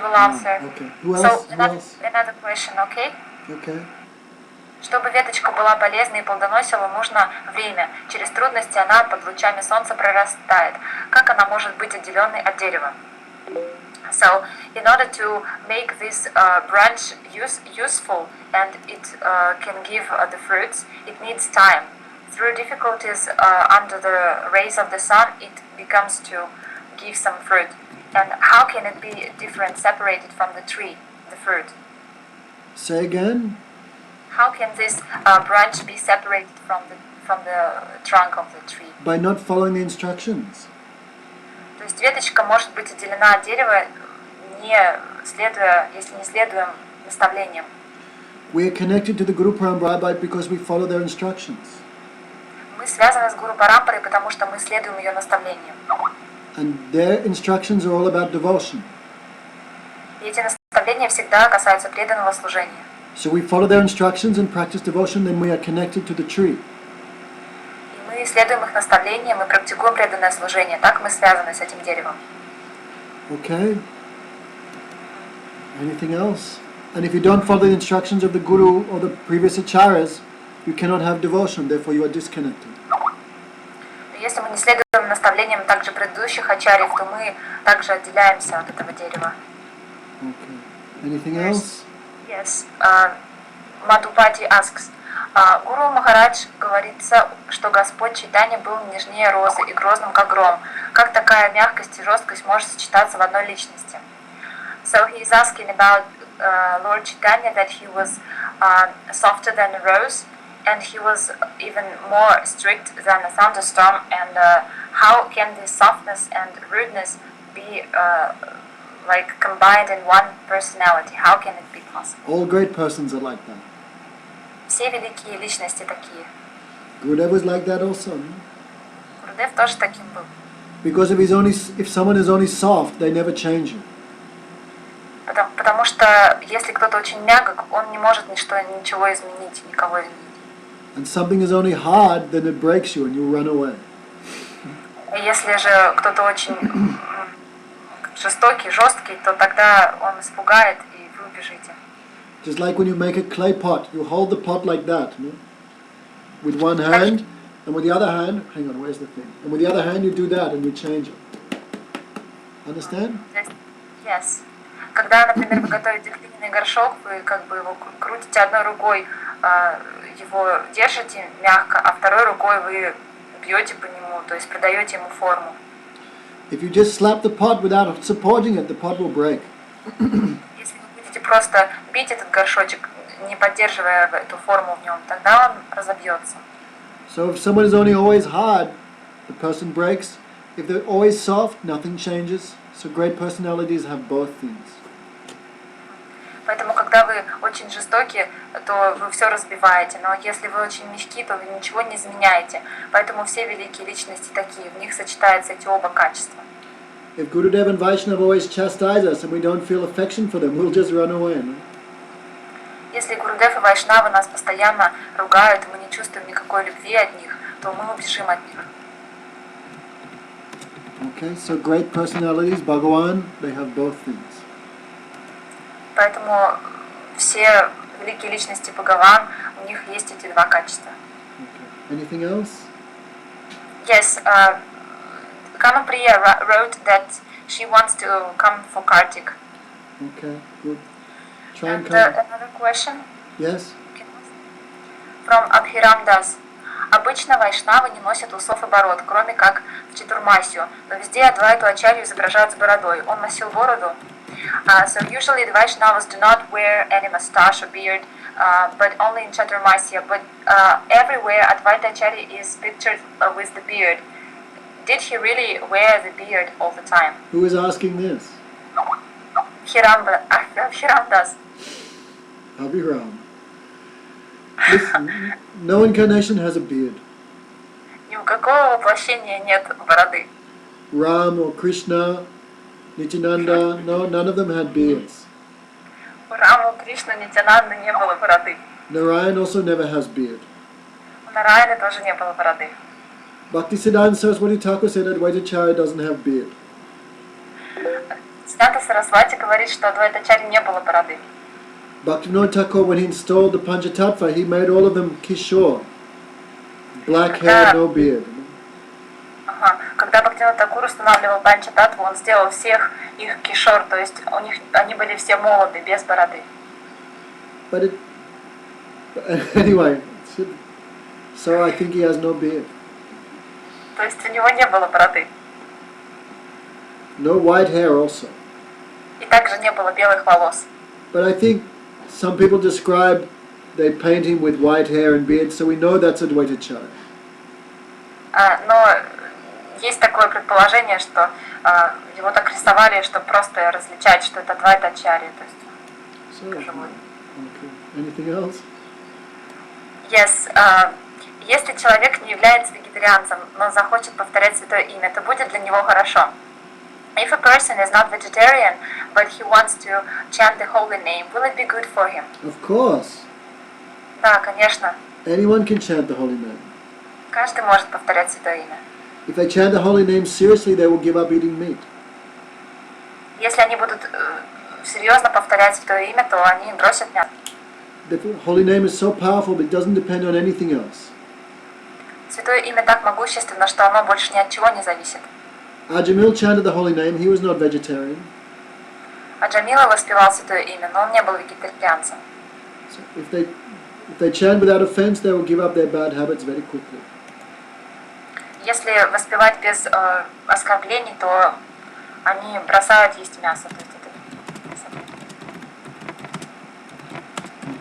S2: will answer.
S1: Okay. Who
S2: So
S1: else? Who else?
S2: another question, okay?
S1: Okay.
S2: Чтобы веточка была полезной и плодоносила, нужно время. Через трудности она под лучами солнца прорастает. Как она может быть отделенной от дерева? So, in order to make this branch useful and it can give the fruits, it needs time. Through difficulties under the rays of the sun, it becomes to give some fruit. And how can it be different, separated from the tree, the fruit?
S1: Say again?
S2: How can this branch be separated from the trunk of the tree?
S1: By not following the instructions.
S2: То есть веточка может быть отделена от дерева, если не следуем наставлениям.
S1: We are connected to the Guru Parampara because we follow their instructions.
S2: Мы связаны с Гуру Парампарой, потому что мы следуем ее наставлениям.
S1: And their instructions are all about devotion.
S2: И эти наставления всегда касаются преданного служения.
S1: So we follow their instructions and practice devotion, then we are connected to the tree.
S2: И мы следуем их наставлениям и практикуем преданное служение. Так мы связаны с этим деревом.
S1: Okay? Anything else? And if you don't follow the instructions of the Guru or the previous Acharyas, you cannot have devotion, therefore you are disconnected.
S2: Если мы не следуем наставлениям также предыдущих ачарьев, то мы также отделяемся от этого дерева.
S1: Okay. Anything else?
S2: Yes. Madhupati asks, Гуру Махарадж говорится, что Господь Чайтанья был нежнее розы и грозным, как гром. Как такая мягкость и жесткость может сочетаться в одной личности? So he is asking about Lord Chaitanya, that he was softer than a rose, and he was even more strict than a thunderstorm. And how can this softness and rudeness be like combined in one personality? How can it be possible?
S1: All great persons are like that.
S2: Все великие личности такие.
S1: Gurudev was like that also.
S2: Гурудев тоже таким был.
S1: Because if someone is only soft, they never change it.
S2: Потому что если кто-то очень мягок, он не может ничего изменить, никого изменить.
S1: And something is only hard, then it breaks you and you run away.
S2: Если же кто-то очень жестокий, жесткий, то тогда он испугает, и вы убежите.
S1: Just like when you make a clay pot, you hold the pot like that, no? With one hand, and with the other hand, hang on, where's the thing? And with the other hand you do that and you change it. Understand?
S2: Yes. Когда, например, вы готовите глиняный горшок, вы как бы его крутите одной рукой, его держите мягко, а второй рукой вы бьете по нему, то есть придаете ему форму.
S1: If you just slap the pot without supporting it, the pot will break.
S2: Если вы будете просто бить этот горшочек, не поддерживая эту форму в нем, тогда он разобьется.
S1: So if someone is only always hard, the person breaks. If they're always soft, nothing changes. So great personalities have both things.
S2: Поэтому, когда вы очень жестоки, то вы все разбиваете. Но если вы очень мягки, то вы ничего не изменяете. Поэтому все великие личности такие, в них сочетаются эти оба качества.
S1: If Gurudev and Vaishnava always chastise us and we don't feel affection for them, we'll just run away. No?
S2: Если Гурудев и Вайшнавы нас постоянно ругают, и мы не чувствуем никакой любви от них, то мы убежим от них.
S1: Okay, so great personalities, Bhagavan, they have both things.
S2: Поэтому все великие личности Бхагаван, у них есть эти два качества.
S1: Okay. Anything else?
S2: Yes, Kanupriya wrote that she wants to come for Kartik.
S1: Okay, good. Try and
S2: And
S1: come.
S2: another question
S1: Yes?
S2: from Abhiram Das. Обычно вайшнавы не носят усов и бород, кроме как в Чатурмасию, но везде Адвайту Ачарью изображают с бородой. Он носил бороду. So usually the Vaishnavas do not wear any mustache or beard, but only in Chaturmasya. But everywhere Advaita Acharya is pictured with the beard. Did he really wear the beard all the time?
S1: Who is asking this?
S2: Abhiram Das.
S1: Abhiram. Listen, no incarnation has a beard.
S2: Ни у какого воплощения нет бороды.
S1: Ram or Krishna, Nityananda, no, none of them had beards.
S2: У Рамы, Кришны, Нитянанды не было бороды.
S1: Narayan also never has beard.
S2: У Нараяны тоже не было бороды.
S1: Bhaktisiddhanta Saraswati Thakur said Advaita Acharya doesn't have beard.
S2: Сиддханта Сарасвати говорит, что Адвайта Ачарьи не было бороды.
S1: Bhaktivinoda Thakur, when he installed the Panchatattva, he made all of them Kishore. Black hair, no beard.
S2: Когда Бхактивинода Такур устанавливал Панчататтву, он сделал всех их кишор, то есть они были все молоды, без бороды.
S1: But anyway, so I think he has no beard.
S2: То есть у него не было бороды.
S1: No white hair also.
S2: И также не было белых волос.
S1: But I think some people describe they paint him with white hair and beard, so we know that's Advaita Acharya.
S2: Но есть такое предположение, что его так рисовали, чтобы просто различать, что это Адвайта Ачарья, то есть живой.
S1: Okay. Anything else?
S2: Yes. Если человек не является вегетарианцем, но захочет повторять святое имя, то будет для него хорошо. If a person is not vegetarian, but he wants to chant the holy name, will it be good for him?
S1: Of course.
S2: Да, конечно.
S1: Anyone can chant the holy name.
S2: Каждый может повторять святое имя.
S1: If they chant the holy name seriously, they will give up eating meat.
S2: Если они будут серьезно повторять святое имя, то они бросят мясо.
S1: The holy name is so powerful, but it doesn't depend on anything else.
S2: Святое имя так могущественно, что оно больше ни от чего не зависит.
S1: Ajamil chanted the holy name. He was not vegetarian.
S2: А Джамила воспевал святое имя, но он не был вегетарианцем.
S1: So if they chant without offense, they will give up their bad habits very quickly.
S2: Если воспевать без оскорблений, то они бросают есть мясо. То есть это...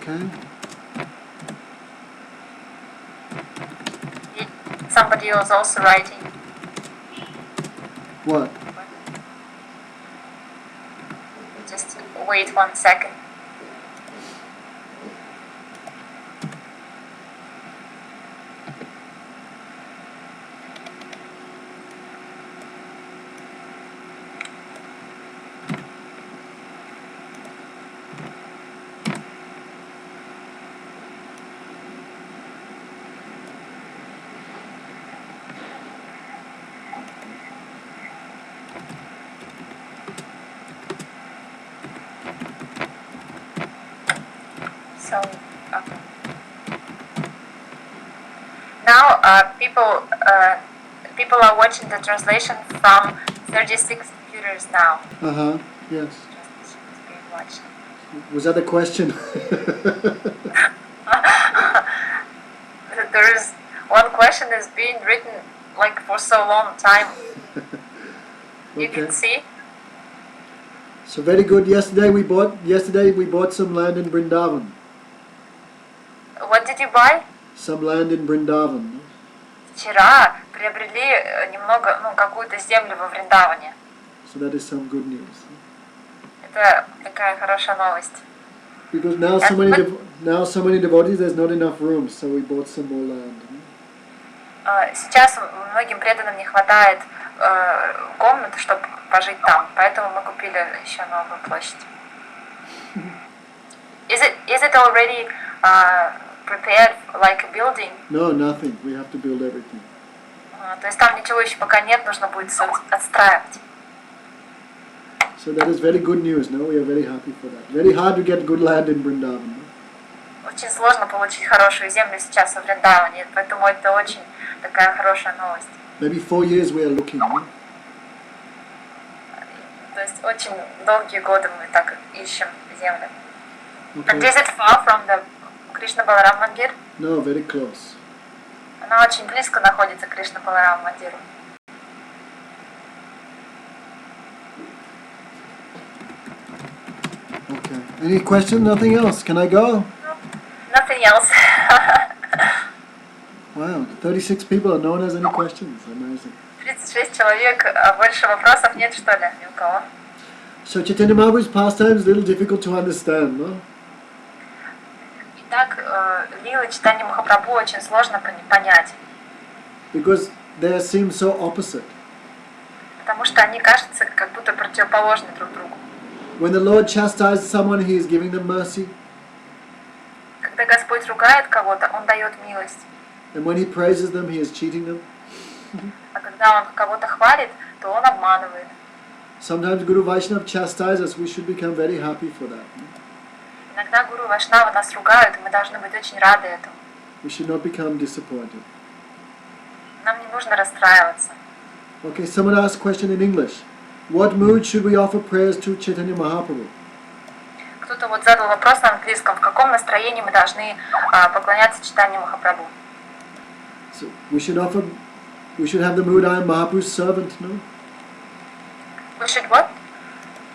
S1: Okay.
S2: Somebody was also writing.
S1: What?
S2: Just wait 1 second. So, okay. Now people are watching the translation from 36 computers now.
S1: Yes.
S2: Translation is being watched.
S1: Was that a question?
S2: There is one question is being written like for so long time. You
S1: Okay.
S2: can see.
S1: So very good. Yesterday we bought some land in Vrindavan.
S2: What did you buy?
S1: Some land in Vrindavan.
S2: Вчера приобрели немного, какую-то землю во Вриндаване.
S1: So that is some good news.
S2: Это такая хорошая новость.
S1: Because now so many devotees, there's not enough room, so we bought some more land.
S2: Сейчас многим преданным не хватает комнат, чтобы пожить там, поэтому мы купили еще новую площадь. Is it already prepared like a building?
S1: No, nothing. We have to build everything.
S2: То есть там ничего еще пока нет, нужно будет все отстраивать.
S1: So that is very good news. No, we are very happy for that. Very hard to get good land in Vrindavan.
S2: Очень сложно получить хорошую землю сейчас во Вриндаване, поэтому это очень такая хорошая новость.
S1: Maybe 4 years we are looking. No?
S2: То есть очень долгие годы мы так ищем землю.
S1: Okay.
S2: And is it far from the Кришна Баларам Мандир?
S1: No, very close.
S2: Она очень близко находится к Кришна Баларам Мандиру.
S1: Okay. Any question? Nothing else? Can I go?
S2: Nothing else.
S1: Wow, 36 people and no one has any questions. Amazing.
S2: 36 человек, а больше вопросов нет, что ли, ни у кого?
S1: So Chaitanya Mahaprabhu's pastime is a little difficult to understand, no?
S2: Итак, лилы читания Махапрабху очень сложно понять,
S1: Because they seem so opposite.
S2: потому что они кажутся как будто противоположны друг другу.
S1: When the Lord chastises someone, He is giving them mercy.
S2: Когда Господь ругает кого-то, Он дает милость.
S1: And when He praises them, He is cheating them.
S2: А когда Он кого-то хвалит, то Он обманывает.
S1: Sometimes Guru Vaishnava chastises us, we should become very happy for that.
S2: Иногда Гуру Вайшнава нас ругают, и мы должны быть очень рады этому.
S1: We should not become disappointed.
S2: Нам не нужно расстраиваться.
S1: Okay, someone asked a question in English. What mood should we offer prayers to Chaitanya Mahaprabhu?
S2: Кто-то вот задал вопрос на английском, в каком настроении мы должны поклоняться читанию Махапрабху.
S1: So we should have the mood, I am Mahaprabhu's servant, no?
S2: We should what?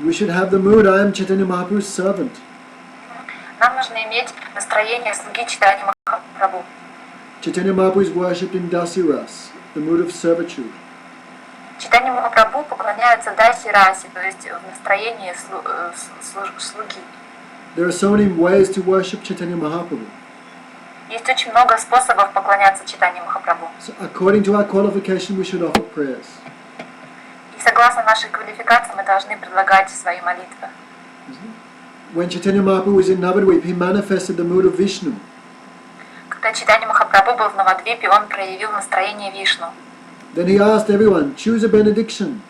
S1: We should have the mood, I am Chaitanya Mahaprabhu's servant.
S2: Нам нужно иметь настроение слуги читания Махапрабху.
S1: Chaitanya Mahaprabhu is worshipped in Dasiras, the mood of servitude.
S2: Читанию Махапрабху поклоняются даси расе, то есть в настроении слуги.
S1: There are so many ways to worship Chaitanya Mahaprabhu.
S2: Есть очень много способов поклоняться читанию Махапрабху.
S1: So according to our qualification, we should offer prayers.
S2: И согласно нашей квалификации мы должны предлагать свои молитвы.
S1: When Chaitanya Mahaprabhu was in Navadvip, he manifested the mood of Vishnu.
S2: Когда читание Махапрабху был в Навадвипе, он проявил настроение Вишну.
S1: Then he asked everyone, choose a benediction.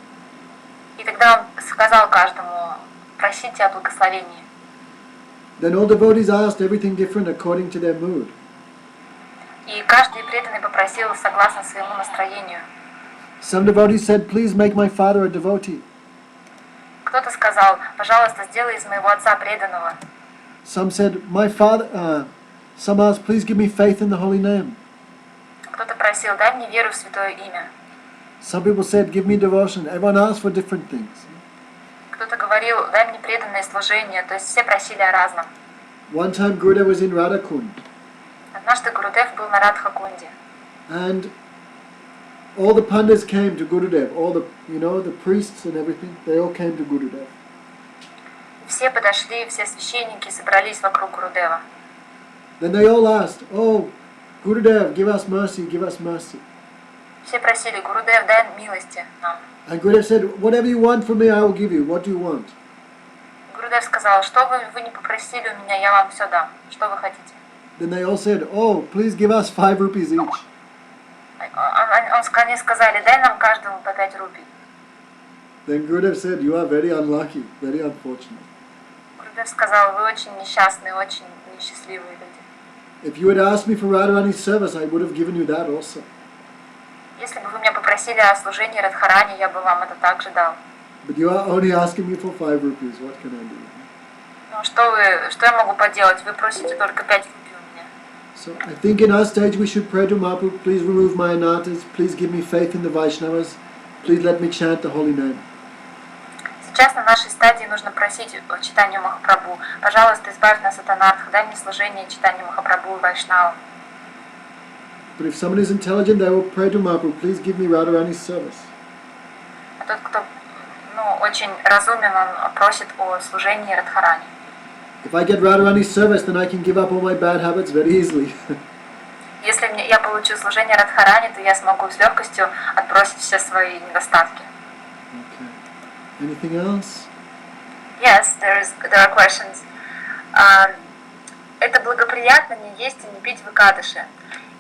S2: И тогда он сказал каждому, просите о благословении.
S1: Then all devotees asked everything different according to their mood.
S2: И каждый преданный попросил согласно своему настроению.
S1: Some devotees said, please make my father a devotee.
S2: Кто-то сказал, пожалуйста, сделай из моего отца преданного.
S1: Some said, some asked, please give me faith in the holy name.
S2: Кто-то просил, дай мне веру в святое имя.
S1: Some people said, give me devotion. Everyone asked for different things.
S2: Кто-то говорил, дай мне преданное служение, то есть все просили о разном.
S1: One time Gurudev was in Radhakund.
S2: Однажды Гурудев был на Радхакунде.
S1: And all the pandas came to Gurudev, all the priests and everything, they all came to Gurudev.
S2: Все подошли, все священники собрались вокруг Гурудева.
S1: Then they all asked, oh, Gurudev, give us mercy, give us mercy.
S2: Все просили, Гурудев, дай милости нам.
S1: And Gurudev said, whatever you want from me, I will give you. What do you want?
S2: Гурудев сказал, что вы не попросили у меня, я вам все дам. Что вы хотите?
S1: Then they all said, oh, please give us 5 rupees each.
S2: Они сказали, дай нам каждому по 5 рупий.
S1: Then Gurudev said, you are very unlucky, very unfortunate.
S2: Гурудев сказал, вы очень несчастные, очень несчастливые люди.
S1: If you had asked me for Radharani's service, I would have given you that also.
S2: Если бы вы меня попросили о служении Радхарани, я бы вам это также дал.
S1: But you are only asking me for 5 rupees. What can I do?
S2: Ну что я могу поделать? Вы просите только 5 рупий у меня.
S1: So I think in our stage we should pray to Mahaprabhu, please remove my anatas, please give me faith in the Vaishnavas, please let me chant the holy name.
S2: Сейчас на нашей стадии нужно просить о читании Махапрабху. Пожалуйста, избавь нас от анарх, дай мне служение читанию Махапрабху и Вайшнавам.
S1: But if someone is intelligent, they will pray to Mahaprabhu, please give me Radharani's service.
S2: А тот, кто очень разумен, он просит о служении Радхарани.
S1: If I get Radharani's service, then I can give up all my bad habits very easily.
S2: Если я получу служение Радхарани, то я смогу с легкостью отбросить все свои недостатки.
S1: Okay. Anything else?
S2: Yes, there are questions. Это благоприятно не есть и не пить в Экадыши.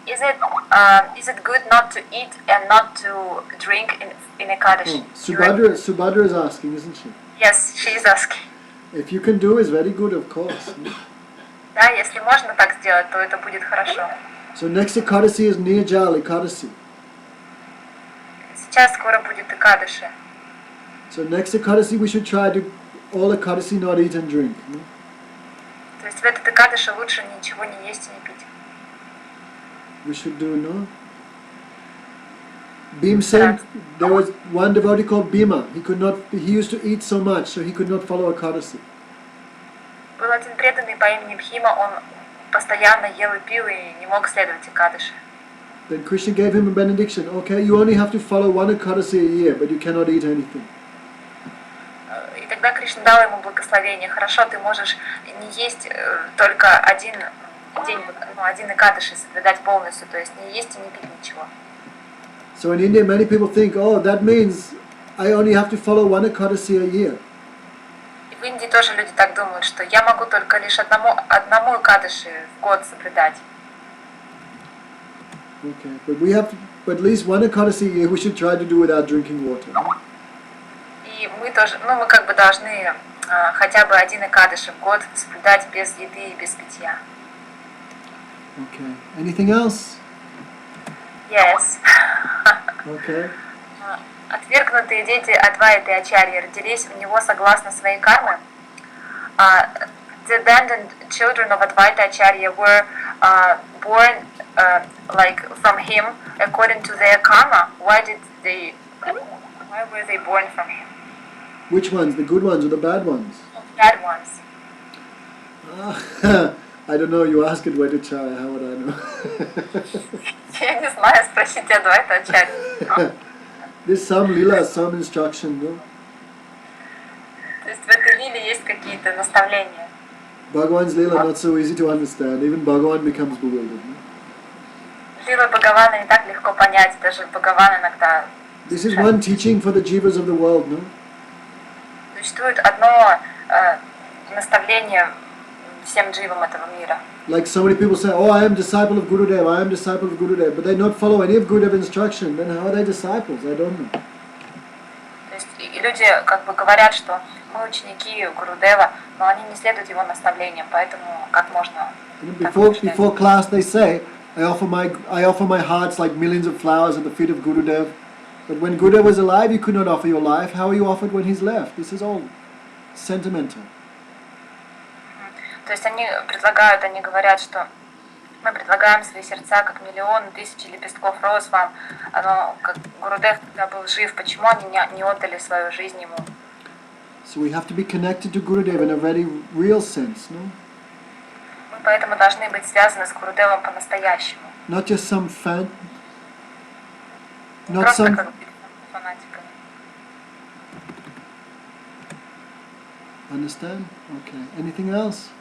S2: Is it good not to eat and not to drink in Ekadashi?
S1: Subhadra is asking, isn't she?
S2: Yes, she is asking.
S1: If you can do, it's very good, of course.
S2: Да, если можно так сделать, то это будет хорошо.
S1: So next Ekadasi is Niyajal Ekadasi.
S2: Сейчас скоро будет Экадыши.
S1: So next Ekadasi we should try to all Ekadasi not eat and drink.
S2: То есть в этот Экадыши лучше ничего не есть и не пить.
S1: We should do, no? Bhimsen, there was one devotee called Bhima. He used to eat so much, so he could not follow Ekadasi.
S2: Был один преданный по имени Бхима, он постоянно ел и пил и не мог следовать Экадыши.
S1: Then Krishna gave him a benediction. Okay, you only have to follow one Ekadasi a year, but you cannot eat anything.
S2: И тогда Кришна дал ему благословение. Хорошо, ты можешь не есть только один день, один Экадыши соблюдать полностью, то есть не есть и не пить ничего.
S1: So in India, many people think, oh, that means I only have to follow one Ekadasi a year.
S2: И в Индии тоже люди так думают, что я могу только лишь одному Экадыши в год соблюдать.
S1: Okay, but at least one Ekadasi a year we should try to do without drinking water.
S2: И мы тоже, мы как бы должны хотя бы один Экадыши в год соблюдать без еды и без питья.
S1: Okay. Anything else?
S2: Yes.
S1: Okay.
S2: Отвергнутые дети Адвайты и Ачарьи родились у него согласно своей карме. The abandoned children of Advaita Acharya were born like from him according to their karma. Why were they born from him?
S1: Which ones? The good ones or the bad ones?
S2: Bad ones.
S1: I don't know. You ask Advaita Acharya. How would I know?
S2: Я не знаю, спросите Адвайта Ачарьи.
S1: There's some lila, some instruction, no?
S2: То есть в этой лиле есть какие-то наставления.
S1: Bhagavan's lila not so easy to understand. Even Bhagavan becomes bewildered. No?
S2: Лилы Бхагавана не так легко понять, даже Бхагаван иногда.
S1: This is one teaching for the jivas of the world, no?
S2: Существует одно наставление всем дживам этого мира.
S1: Like so many people say, oh, I am disciple of Gurudev, I am disciple of Gurudev, but they not follow any of Gurudev instruction, then how are they disciples? I don't know.
S2: То есть и люди как бы говорят, что мы ученики Гурудева, но они не следуют его наставлениям, поэтому как можно...
S1: Before class they say, I offer my hearts like millions of flowers at the feet of Gurudev, but when Gurudev was alive you could not offer your life, how are you offered when he's left? This is all sentimental.
S2: То есть они говорят, что мы предлагаем свои сердца как миллионы, тысячи лепестков роз вам, но как Гурудев тогда был жив, почему они не отдали свою жизнь ему?
S1: So we have to be connected to Gurudev in a very real sense, no?
S2: Мы поэтому должны быть связаны с Гурудевом по-настоящему.
S1: Not just some fan. Not
S2: Просто
S1: some.
S2: как фанатиками.
S1: Understand? Okay. Anything else?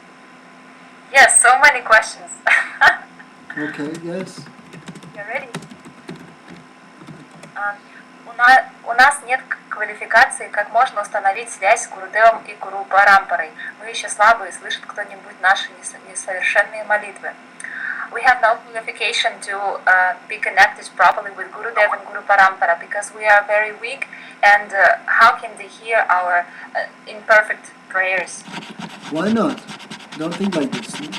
S2: Yes, so many questions.
S1: Okay. Yes.
S2: You're ready? У нас нет квалификации, как можно установить связь с Гурудевом и Гуру Парампарой. Мы еще слабые, слышит кто-нибудь наши несовершенные молитвы. We have no qualification to be connected properly with Gurudev and Guru Parampara because we are very weak, and how can they hear our imperfect prayers?
S1: Why not? Don't think like this. No?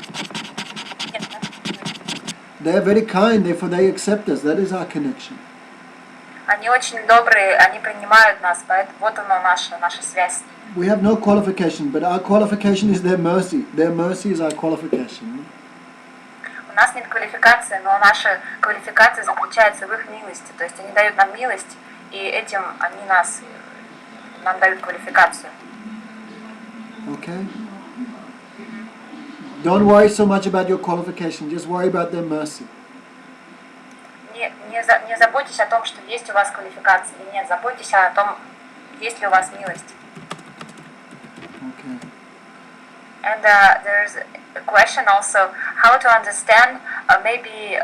S1: They are very kind, therefore they accept us. That is our connection.
S2: Они очень добрые, они принимают нас, поэтому вот она наша связь.
S1: We have no qualification, but our qualification is their mercy. Their mercy is our qualification. No?
S2: У нас нет квалификации, но наша квалификация заключается в их милости. То есть они дают нам милость, и этим они нам дают квалификацию.
S1: Okay? Don't worry so much about your qualification, just worry about their mercy.
S2: Не заботьтесь о том, что есть у вас квалификация или нет. Заботьтесь о том, есть ли у вас милость.
S1: Okay.
S2: And there's a question also, how to understand, maybe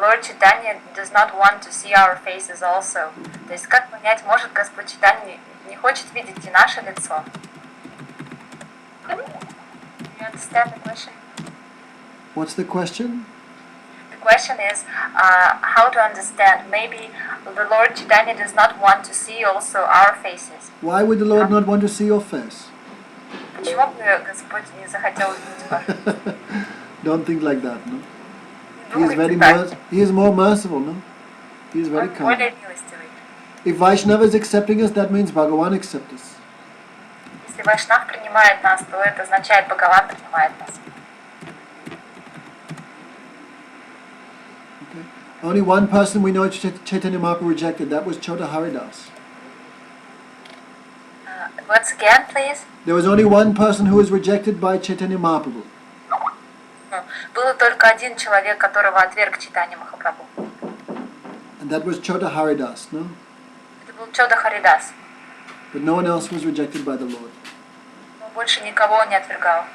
S2: Lord Chaitanya does not want to see our faces also. То есть как понять, может Господь Чайтанья не хочет видеть и наше лицо? Do you understand the question?
S1: What's the question?
S2: The question is how to understand. Maybe the Lord Chaitanya does not want to see also our faces.
S1: Why would the Lord not want to see your face?
S2: Почему бы Господь не захотел увидеть вас?
S1: Don't think like that, no?
S2: Думайте так.
S1: He is more merciful, no? He is very
S2: Он
S1: kind.
S2: более милостивый.
S1: If Vaishnava is accepting us, that means Bhagavan accepts us.
S2: Если Вайшнав принимает нас, то это означает, Бхагаван принимает нас.
S1: Okay. Only one person we know Chaitanya Mahaprabhu rejected. That was Chota Haridas.
S2: Once again, please.
S1: There was only one person who was rejected by Chaitanya Mahaprabhu.
S2: Был только один человек, которого отверг Чайтанья Махапрабху.
S1: And that was Chota Haridas, no?
S2: Это был Чода Харидас.
S1: But no one else was rejected by the Lord.
S2: Но больше никого не отвергал.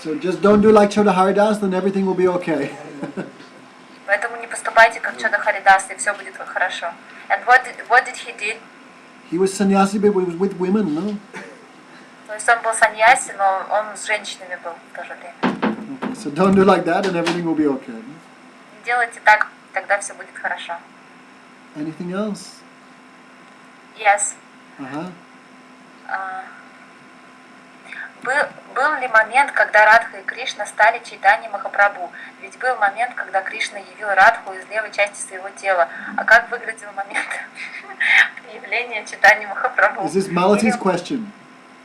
S1: So just don't do like Chota Haridas, then everything will be okay.
S2: Поэтому не поступайте как Чода Харидас, и все будет хорошо. And what did he do?
S1: He was sannyasi, but he was with women, no?
S2: То есть он был саньяси, но он с женщинами был в то же время.
S1: Okay, so don't do like that, and everything will be okay. No?
S2: Не делайте так, тогда все будет хорошо.
S1: Anything else?
S2: Yes.
S1: Uh-huh.
S2: Был ли момент, когда Радха и Кришна стали Чайтаньей Махапрабху? Ведь был момент, когда Кришна явил Радху из левой части своего тела. А как выглядел момент явления Чайтаньи Махапрабху?
S1: Is this Malati's question?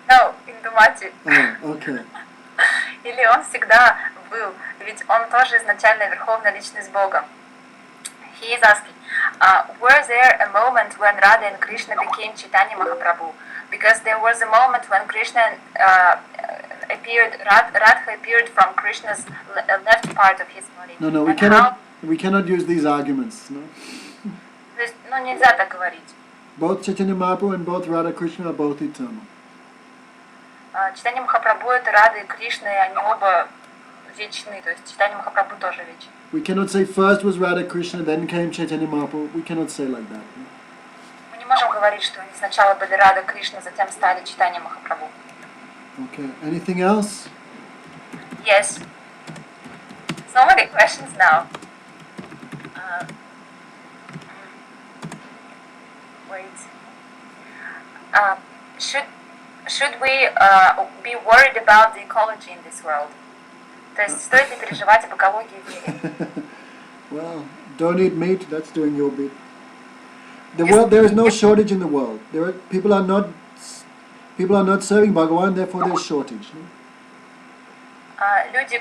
S2: No, Индумати.
S1: Oh, okay.
S2: Или он всегда был? Ведь он тоже изначально верховная личность Бога. He is asking, was there a moment when Radha and Krishna became Chaitanya Mahaprabhu? Because there was a moment when Krishna Radha appeared from Krishna's left part of his body.
S1: No,
S2: And
S1: we cannot use these arguments. No?
S2: То есть, нельзя так говорить.
S1: Both Chaitanya Mahaprabhu and both Radha Krishna are both eternal.
S2: Читание Махапрабху это Рада и Кришна, и они оба вечны. То есть Читание Махапрабху тоже вечен.
S1: We cannot say first was Radha Krishna, then came Chaitanya Mahaprabhu. We cannot say like that. No?
S2: Мы не можем говорить, что они сначала были Рада Кришна, затем стали Читание Махапрабху.
S1: Okay. Anything else?
S2: Yes. So many questions now. Wait. Should we be worried about the ecology in this world? То есть стоит ли переживать об экологии в мире?
S1: Well, don't eat meat. That's doing your bit. There is no shortage in the world. People are not serving Bhagavan, therefore there is shortage. No?
S2: Люди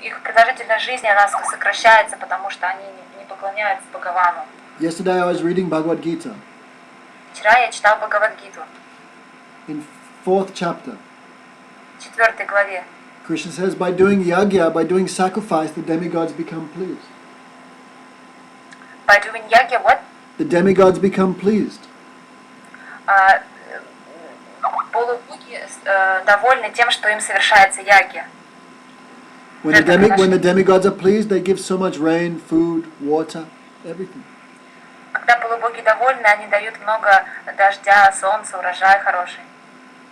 S2: их продолжительность жизни она сокращается, потому что они не поклоняются Бхагавану.
S1: Yesterday I was reading Bhagavad Gita.
S2: Вчера я читал Бхагавад-гиту.
S1: In 4th chapter,
S2: 4 главе.
S1: Krishna says, by doing yagya, by doing sacrifice, the demigods become pleased.
S2: By doing yagya, what?
S1: The demigods become pleased.
S2: Полубоги довольны тем, что им совершается ягья.
S1: When the demigods are pleased, they give so much rain, food, water, everything.
S2: Когда полубоги довольны, они дают много дождя, солнца, урожай хороший.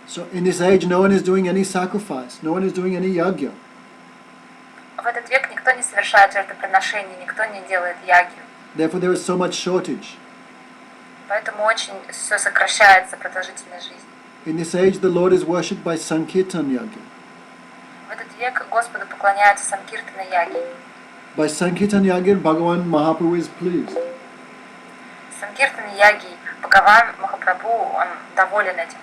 S1: So in this age, no one is doing any sacrifice, no one is doing any yagya.
S2: В этот век никто не совершает жертвоприношений, никто не делает ягью.
S1: Therefore, there is so much shortage.
S2: Поэтому очень все сокращается, продолжительность жизни.
S1: In this age, the Lord is worshipped by Sankirtan yagya.
S2: В этот век Господу поклоняются Санкиртана яги.
S1: By Sankirtan yagya, Bhagavan Mahaprabhu is pleased.
S2: Санкиртана яги, Бхагаван Махапрабху, он доволен этим.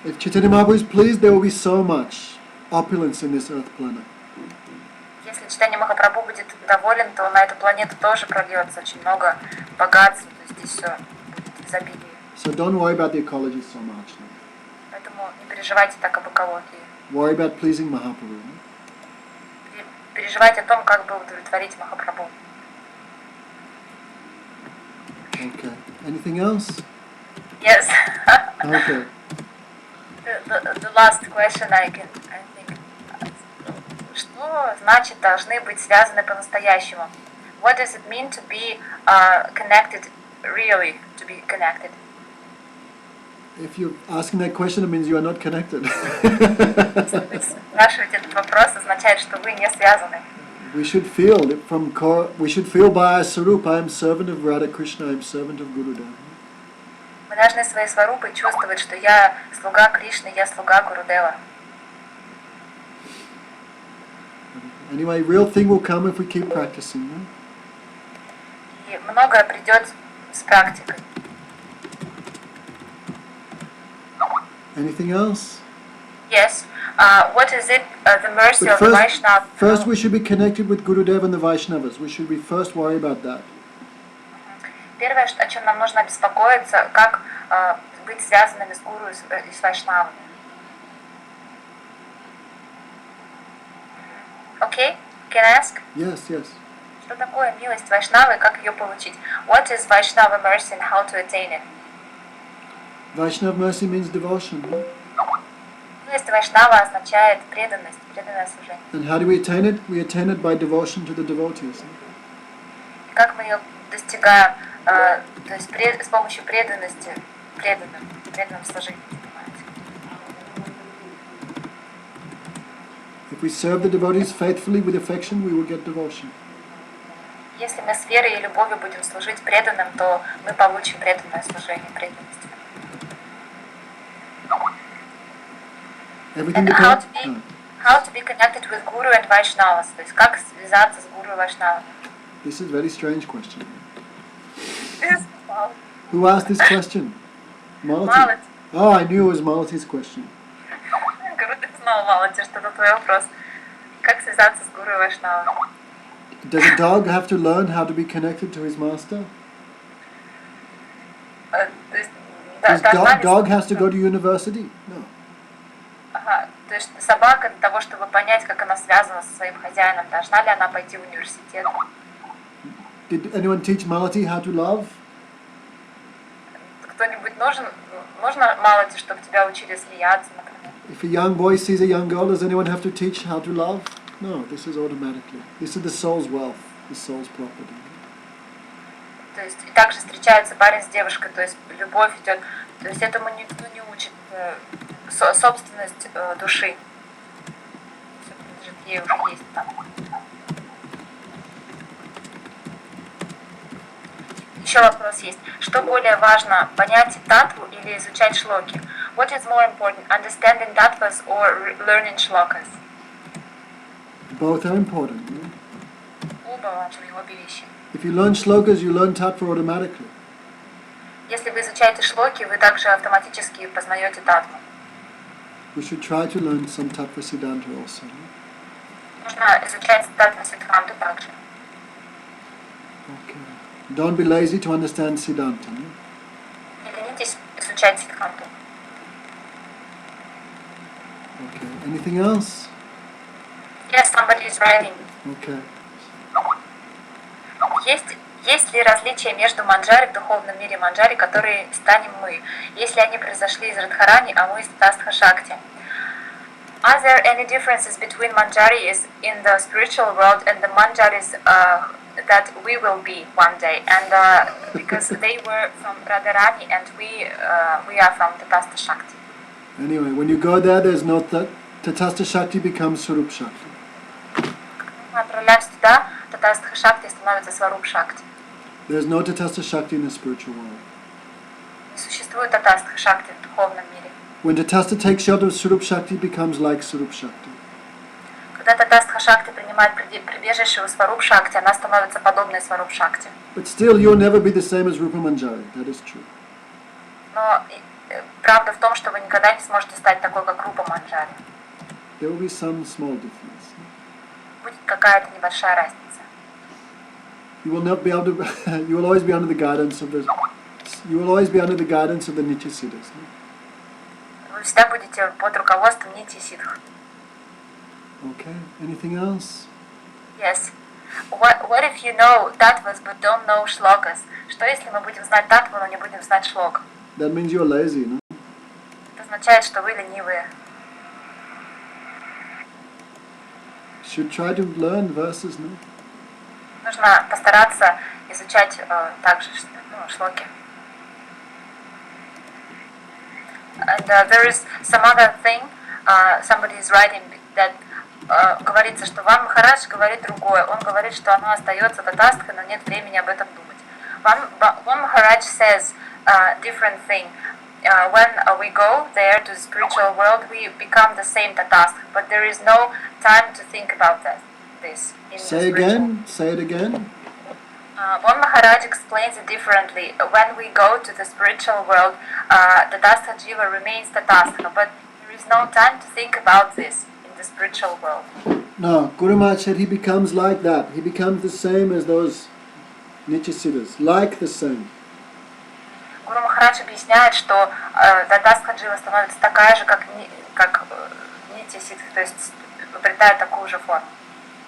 S1: If Chaitanya Mahaprabhu is pleased, there will be so much opulence in this earth planet.
S2: Если Чайтанья Махапрабху будет доволен, то на эту планету тоже прольется очень много богатств, то есть здесь все будет в изобилии.
S1: So don't worry about the ecology so much. No?
S2: Поэтому не переживайте так об экологии.
S1: Worry about pleasing Mahaprabhu. No?
S2: Переживайте о том, как бы удовлетворить Махапрабху.
S1: Okay. Anything else?
S2: Yes.
S1: Okay.
S2: The last question I think. Что значит должны быть связаны по-настоящему? What does it mean to be connected, really, to be connected?
S1: If you're asking that question, it means you are not connected.
S2: Если вы спрашиваете этот вопрос, означает, что вы не связаны.
S1: We should feel by our sarup, I am servant of Radha Krishna, I am servant of Gurudev.
S2: Мы должны своей сварупой чувствовать, что я слуга Кришны, я слуга Гурудева.
S1: Anyway, real thing will come if we keep practicing. No?
S2: И многое придет с практикой.
S1: Anything else?
S2: Yes. What is it, the mercy
S1: But
S2: of the Vaishnava?
S1: First we should be connected with Gurudev and the Vaishnavas. We should be first worry about that.
S2: Первое, о чем нам нужно беспокоиться, как быть связанными с Гуру и с Вайшнавами. Okay? Can I ask?
S1: Yes.
S2: Что такое милость Вайшнавы и как ее получить? What is Vaishnava mercy and how to attain it?
S1: Vaishnav mercy means devotion. No?
S2: Милость Вайшнава означает преданность, преданное служение.
S1: And how do we attain it? We attain it by devotion to the devotees. No?
S2: И как мы ее достигаем? То есть с помощью преданности, преданным служением.
S1: If we serve the devotees faithfully with affection, we will get devotion.
S2: Если мы с верой и любовью будем служить преданным, то мы получим преданное служение, преданность.
S1: Everything
S2: And how
S1: depends.
S2: to be connected with Guru and Vaishnavas, то есть как связаться с Гуру и Вайшнавами.
S1: This is a very strange question.
S2: Yes. Wow.
S1: Who asked this question? Malati.
S2: Малати.
S1: Oh, I knew it was Malati's question.
S2: Говорю, ты знал, Малати, что это твой вопрос. Как связаться с Гуру и Вайшнавами?
S1: Does a dog have to learn how to be connected to his master?
S2: То есть,
S1: Does
S2: должна ли...
S1: dog has to go to university? No.
S2: Ага, то есть собака для того, чтобы понять, как она связана со своим хозяином, должна ли она пойти в университет?
S1: Did anyone teach Malati how to love?
S2: Кто-нибудь нужно Малати, чтобы тебя учили смеяться, например?
S1: If a young boy sees a young girl, does anyone have to teach how to love? No, this is automatically. This is the soul's wealth, the soul's property.
S2: То есть и также встречается парень с девушкой, то есть любовь идет, то есть этому никто не учит, собственность души. Все принадлежит ей, уже есть там. Еще вопрос есть. Что более важно, понять татву или изучать шлоки? What is more important, understanding tattvas or learning shlokas?
S1: Both are important. No?
S2: Оба важны, обе вещи.
S1: If you learn shlokas, you learn tattva automatically.
S2: Если вы изучаете шлоки, вы также автоматически познаете татву.
S1: We should try to learn some tattva siddhanta also. No?
S2: Нужно изучать татву сиддханту также.
S1: Okay. Don't be lazy to understand siddhanta. No?
S2: Не ленитесь изучать сиддханту.
S1: Okay. Anything else?
S2: Yes, somebody is writing.
S1: Okay.
S2: Есть ли различия между манджари в духовном мире манджари, которые станем мы, если они произошли из Радхарани, а мы из Тастха Шакти? Are there any differences between manjaris in the spiritual world and the manjaris that we will be one day? And because they were from Radharani and we are from the Tastha Shakti.
S1: Anyway, when you go there, there's no Tatastha Shakti becomes Swarup Shakti.
S2: Мы отправляемся туда, Тастха Шакти становится Сваруп Шакти.
S1: There's no Tatastha Shakti in the spiritual world.
S2: Не существует Тастха Шакти в духовном мире.
S1: When Tatastha takes shelter of Swarup Shakti, becomes like Swarup Shakti.
S2: Когда Тастха Шакти принимает прибежище у Сваруп Шакти, она становится подобной Сваруп Шакти.
S1: But still, you'll never be the same as Rupa Manjari. That is true.
S2: Но правда в том, что вы никогда не сможете стать такой, как Рупа Манджари.
S1: There will be some small difference.
S2: Будет какая-то небольшая разница.
S1: You will not be able to. You will always be under the guidance of the. You will always be under the guidance of the Nityasiddhas.
S2: Вы всегда будете под руководством Нити Сиддх.
S1: Okay. Anything else?
S2: Yes. What if you know tattvas but don't know shlokas? Что если мы будем знать татву, но не будем знать шлок?
S1: That means you're lazy, no?
S2: Это означает, что вы ленивые.
S1: Should try to learn verses, no?
S2: Нужно постараться изучать также шлоки. And there is some other thing, somebody is writing that говорится, что Ван Махарадж говорит другое. Он говорит, что она остается татастхой, но нет времени об этом думать. One Maharaj says different thing. When we go there to the spiritual world, we become the same tatastha, but there is no time to think about this.
S1: Say again. Say it again.
S2: One Maharaj explains it differently. When we go to the spiritual world, tatastha jiva remains tatastha, but there is no time to think about this in the spiritual world.
S1: No, Guru Maharaj said he becomes like that. He becomes the same as those Nityasiddhas, like the same.
S2: Гуру Махарадж объясняет, что татастха джива становится такая же, как Нитья Сиддха, то есть обретает такую же форму.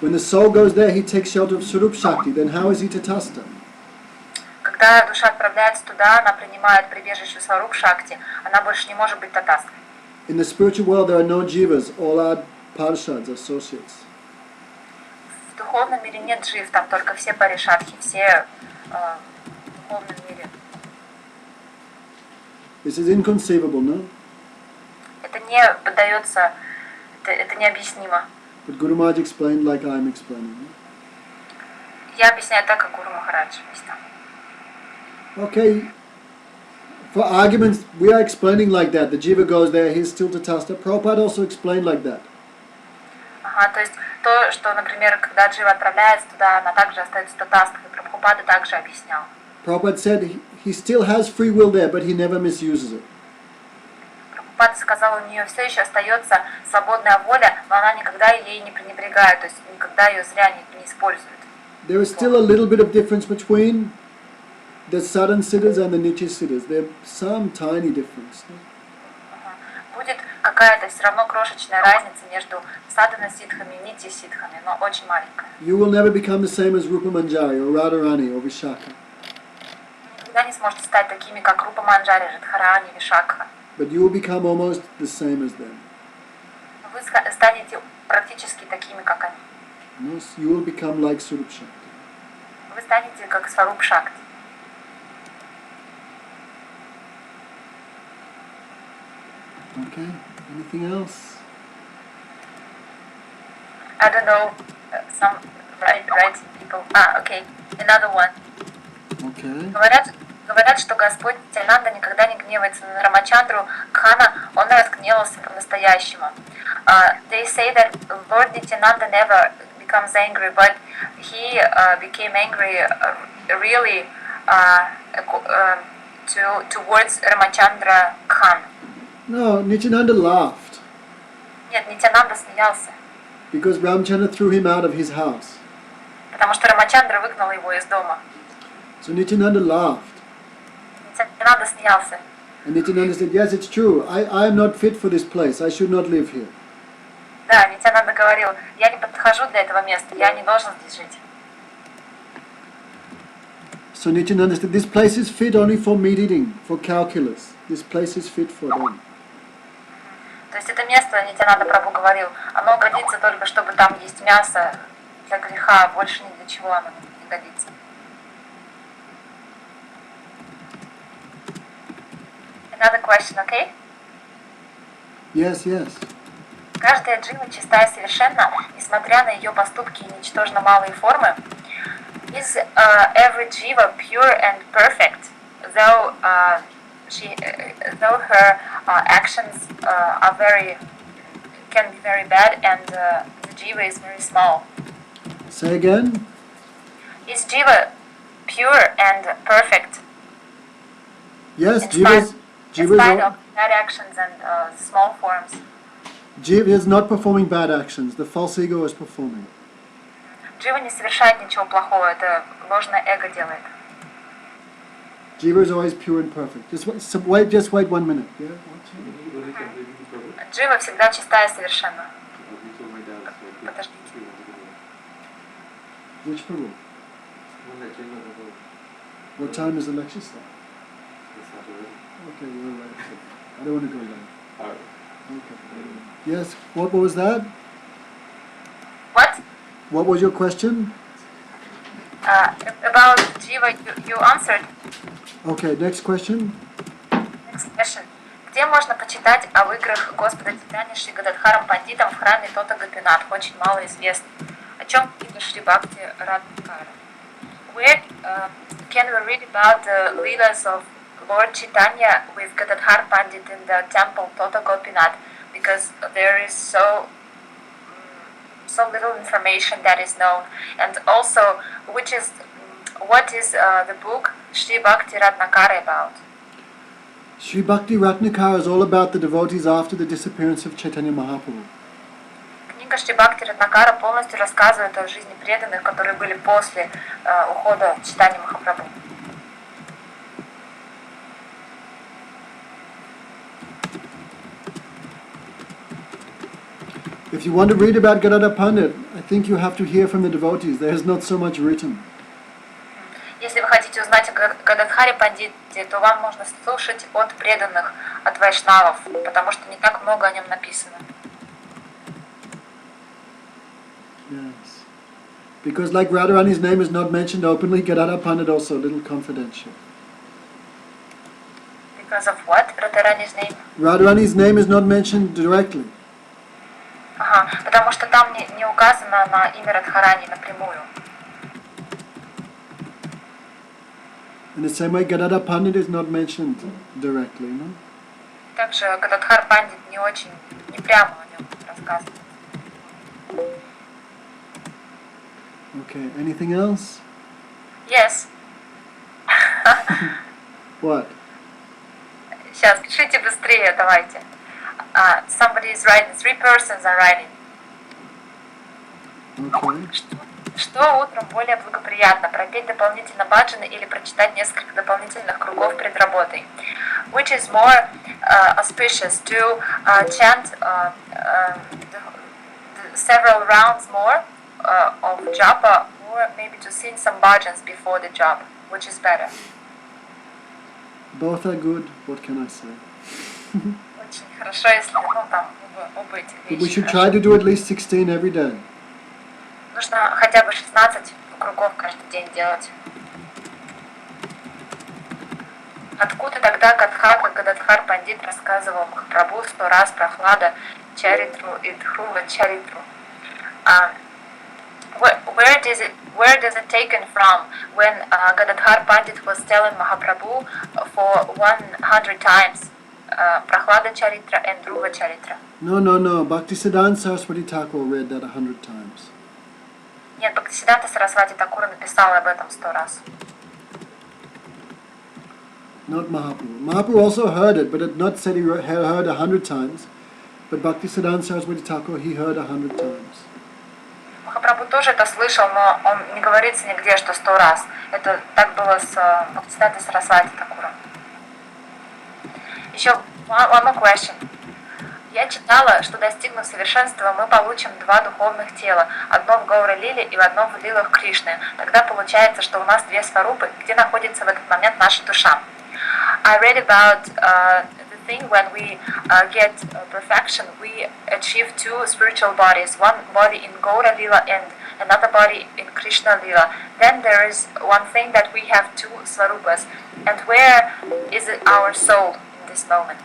S1: When the soul goes there, he takes shelter of Swarup Shakti. Then how is he Tatastha?
S2: Когда душа отправляется туда, она принимает прибежище Сваруп Шакти, она больше не может быть татастхой.
S1: In the spiritual world, there are no jivas. All are parshads, associates.
S2: В духовном мире нет джив, там только все паришадхи, все в духовном мире.
S1: This is inconceivable, no?
S2: Это не поддается, это необъяснимо.
S1: But Guru Maharaj explained like I am explaining. No?
S2: Я объясняю так, как Гуру Махарадж объяснял.
S1: Okay. For arguments, we are explaining like that. The jiva goes there, he's still tatasta. Prabhupada also explained like that.
S2: Ага, то есть то, что, например, когда джива отправляется туда, она также остается татасткой. Прабхупада также объяснял.
S1: Prabhupada said he still has free will there, but he never misuses it.
S2: Прабхупада сказал, у нее все еще остается свободная воля, но она никогда ей не пренебрегает, то есть никогда ее зря не использует.
S1: There is still a little bit of difference between the sadhan siddhas and the nitya siddhas. There's some tiny difference.
S2: Будет какая-то все равно крошечная разница между садхана-ситхами и нитья-ситхами, но очень маленькая.
S1: You will never become the same as Rupa Manjari or Radharani or Vishaka.
S2: Никогда не сможете стать такими, как Рупа Манджари, Радхарани, Вишакха.
S1: But you will become almost the same as them.
S2: Вы станете практически такими, как они.
S1: You will become like Surup Shakti.
S2: Вы станете как Сваруб Шакти.
S1: Okay, anything else?
S2: I don't know, some writing people. Okay, another one.
S1: Okay.
S2: Говорят, что Господь Нитянанда никогда не гневается на Рамачандру Кхана, он разгневался по-настоящему. They say that Lord Nityananda never becomes angry, but he became angry really towards Ramachandra Khan.
S1: No, Nityananda laughed.
S2: Нет, Нитянанда смеялся,
S1: Because Ramchandra threw him out of his house.
S2: потому что Рамачандра выгнал его из дома.
S1: So Nityananda laughed.
S2: Нитянанда смеялся.
S1: And Nityananda said, yes, it's true. I am not fit for this place. I should not live here.
S2: Да, Нитянанда говорил, я не подхожу для этого места, я не должен здесь жить.
S1: So Nityananda said, this place is fit only for meat eating, for cow killers. This place is fit for them.
S2: То есть это место, Нитянанда Прабху говорил, оно годится только, чтобы там есть мясо для греха, больше ни для чего оно не годится. Another question, okay?
S1: Yes, yes.
S2: Каждая джива чистая и совершенна, несмотря на ее поступки и ничтожно малые формы. Is every jiva pure and perfect, though her actions can be very bad, and the jiva is very small?
S1: Say again.
S2: Is jiva pure and perfect?
S1: Yes,
S2: In spite
S1: Jiva
S2: of bad actions and small forms.
S1: is not performing bad actions. The false ego is performing.
S2: Джива не совершает ничего плохого, это ложное эго делает.
S1: Jiva is always pure and perfect. Just wait 1 minute. Yeah?
S2: Джива всегда чистая и совершенна. Подождите.
S1: Which Prabhu? What time is the lecture start? Okay, you're right. I don't want to go there. Okay. Yes, what was that?
S2: What?
S1: What was your question?
S2: About Jiva, you answered.
S1: Okay, next question.
S2: Next question. Где можно почитать об играх Господа Чайтаньи Шри Гададхаром Пандитом в храме Тота Гопинат? Очень мало известно. О чем книга Шри Бхакти Радхакара? Where can we read about the leelas of Lord Chaitanya with Gadadhar Pandit in the temple Tota Gopinath? Because there is so little information that is known, and also what is the book Shri Bhakti Ratnakara about?
S1: Sri Bhakti Ratnakara is all about the devotees after the disappearance of Chaitanya Mahaprabhu.
S2: Книга Шри Бхакти Ратнакара полностью рассказывает о жизни преданных, которые были после ухода Чайтаньи Махапрабху.
S1: If you want to read about Gadadhar Pandit, I think you have to hear from the devotees. There is not so much written.
S2: Если вы хотите узнать о Гададхаре Пандите, то вам нужно слушать от преданных, от вайшнавов, потому что не так много о нем написано.
S1: Yes. Because like Radharani's name is not mentioned openly, Gadadhar Pandit also a little confidential.
S2: Because of what? Radharani's name?
S1: Radharani's name is not mentioned directly.
S2: Ага, потому что там не указано на имя Радхарани напрямую.
S1: In the same way, Gadadhar Pandit is not mentioned directly, no?
S2: Также Гададхар Пандит не очень, не прямо о нем рассказывает.
S1: Okay, anything else?
S2: Yes.
S1: What?
S2: Сейчас, пишите быстрее, давайте. Somebody is writing, 3 persons are writing.
S1: Okay.
S2: Что утром более благоприятно, пропеть дополнительно баджаны или прочитать несколько дополнительных кругов перед работой? Which is more auspicious, to chant the several rounds more of japa, or maybe to sing some bhajans before the job? Which is better?
S1: Both are good, what can I say?
S2: Очень хорошо, если, ну, там, оба эти
S1: But we
S2: вещи
S1: should
S2: хорошо.
S1: try to do at least 16 every day.
S2: Нужно хотя бы 16 кругов каждый день делать. Откуда тогда Гадхака Гададхар Пандит рассказывал Махапрабху 100 раз Прохлада Чаритру и Дхрува Чаритру? Where does it taken from when Gadadhar Pandit was telling Mahaprabhu for 100 times Prahlada Charitra and Dhruva Charitra?
S1: No. Bhaktisiddhanta Saraswati Thakur read that 100 times.
S2: Нет, Бхактисиддханта Сарасвати Такура написала об этом 100 раз.
S1: Not Mahaprabhu. Mahaprabhu also heard it, but it not said he heard 100 times. But Bhaktisiddhanta Saraswati Thakur, he heard 100 times.
S2: Махапрабху тоже это слышал, но он не говорится нигде, что 100 раз. Это так было с Бхактисиддхантой Сарасвати Такуром. Еще one more question. Я читала, что достигнув совершенства, мы получим 2 духовных тела. Одно в Гаура-лиле и одно в лилах Кришны. Тогда получается, что у нас 2 сварупы, где находится в этот момент наша душа. I read about the thing when we get perfection, we achieve 2 spiritual bodies, one body in Gaura Lila and another body in Krishna Lila. Then there is one thing that we have 2 svarupas. And where is our soul in this moment?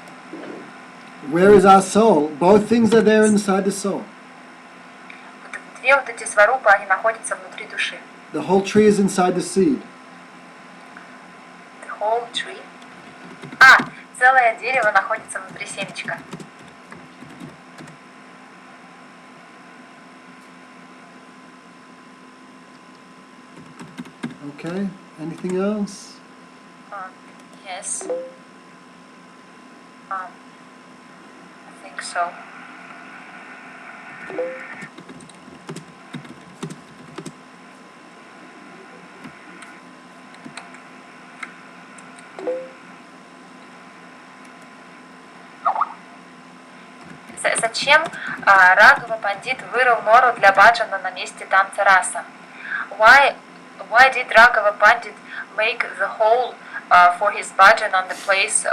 S1: Where is our soul? Both things are there inside the soul.
S2: 2 вот эти сварупы, они находятся внутри души.
S1: The whole tree is inside the seed.
S2: The whole tree. Целое дерево находится внутри семечка.
S1: Okay, anything else?
S2: Yes. I think so. Зачем Рагава Пандит вырыл нору для баджана на месте танца раса? Why did Raghava Pandit make the hole for his bhajan on the place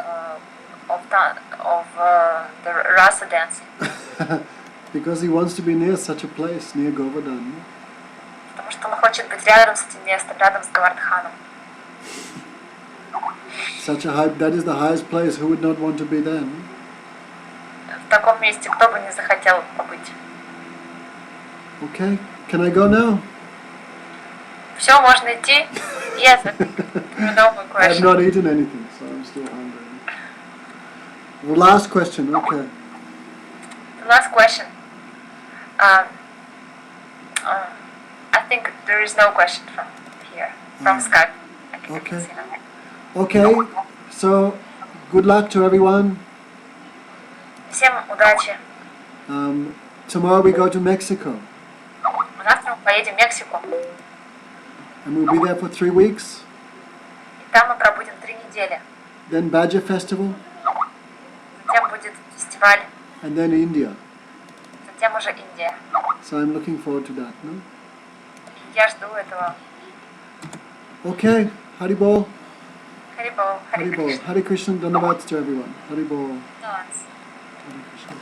S2: of the rasa dancing?
S1: Because he wants to be near such a place, near Govardhan.
S2: Потому что он хочет быть рядом с этим местом, рядом с Гавардханом.
S1: Such a high, that is the highest place. Who would not want to be there?
S2: В таком месте кто бы не захотел побыть?
S1: Okay, can I go now?
S2: Все, можно идти? Yes, I think no more
S1: I have
S2: question.
S1: not eaten anything, so I'm still hungry. The last question, okay.
S2: The last question. I think there is no question from here, from Skype. I can
S1: Okay.
S2: see now.
S1: Okay, so good luck to everyone.
S2: Всем удачи.
S1: Tomorrow we go to Mexico,
S2: Завтра мы поедем в Мексику.
S1: and we'll be there for 3 weeks.
S2: И там мы пробудем 3 недели.
S1: Then Badger Festival,
S2: Затем будет фестиваль.
S1: and then India.
S2: Затем уже Индия.
S1: So I'm looking forward to that. No?
S2: И я жду этого.
S1: Okay, Haribol,
S2: Харибол, Хари
S1: Haribol,
S2: Кришна.
S1: Hare Krishna, Dhanavats to everyone. Haribol.
S2: Танц.
S1: Hare Krishna.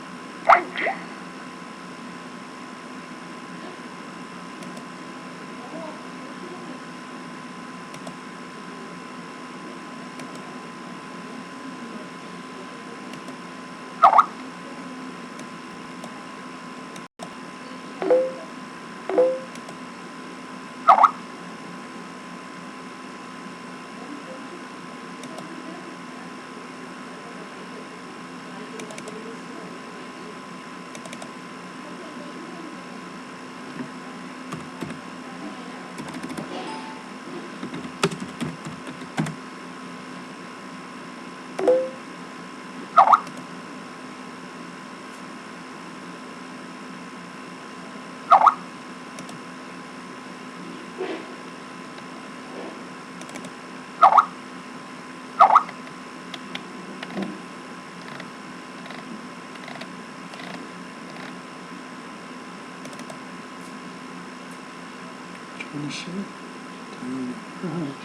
S1: Finish it.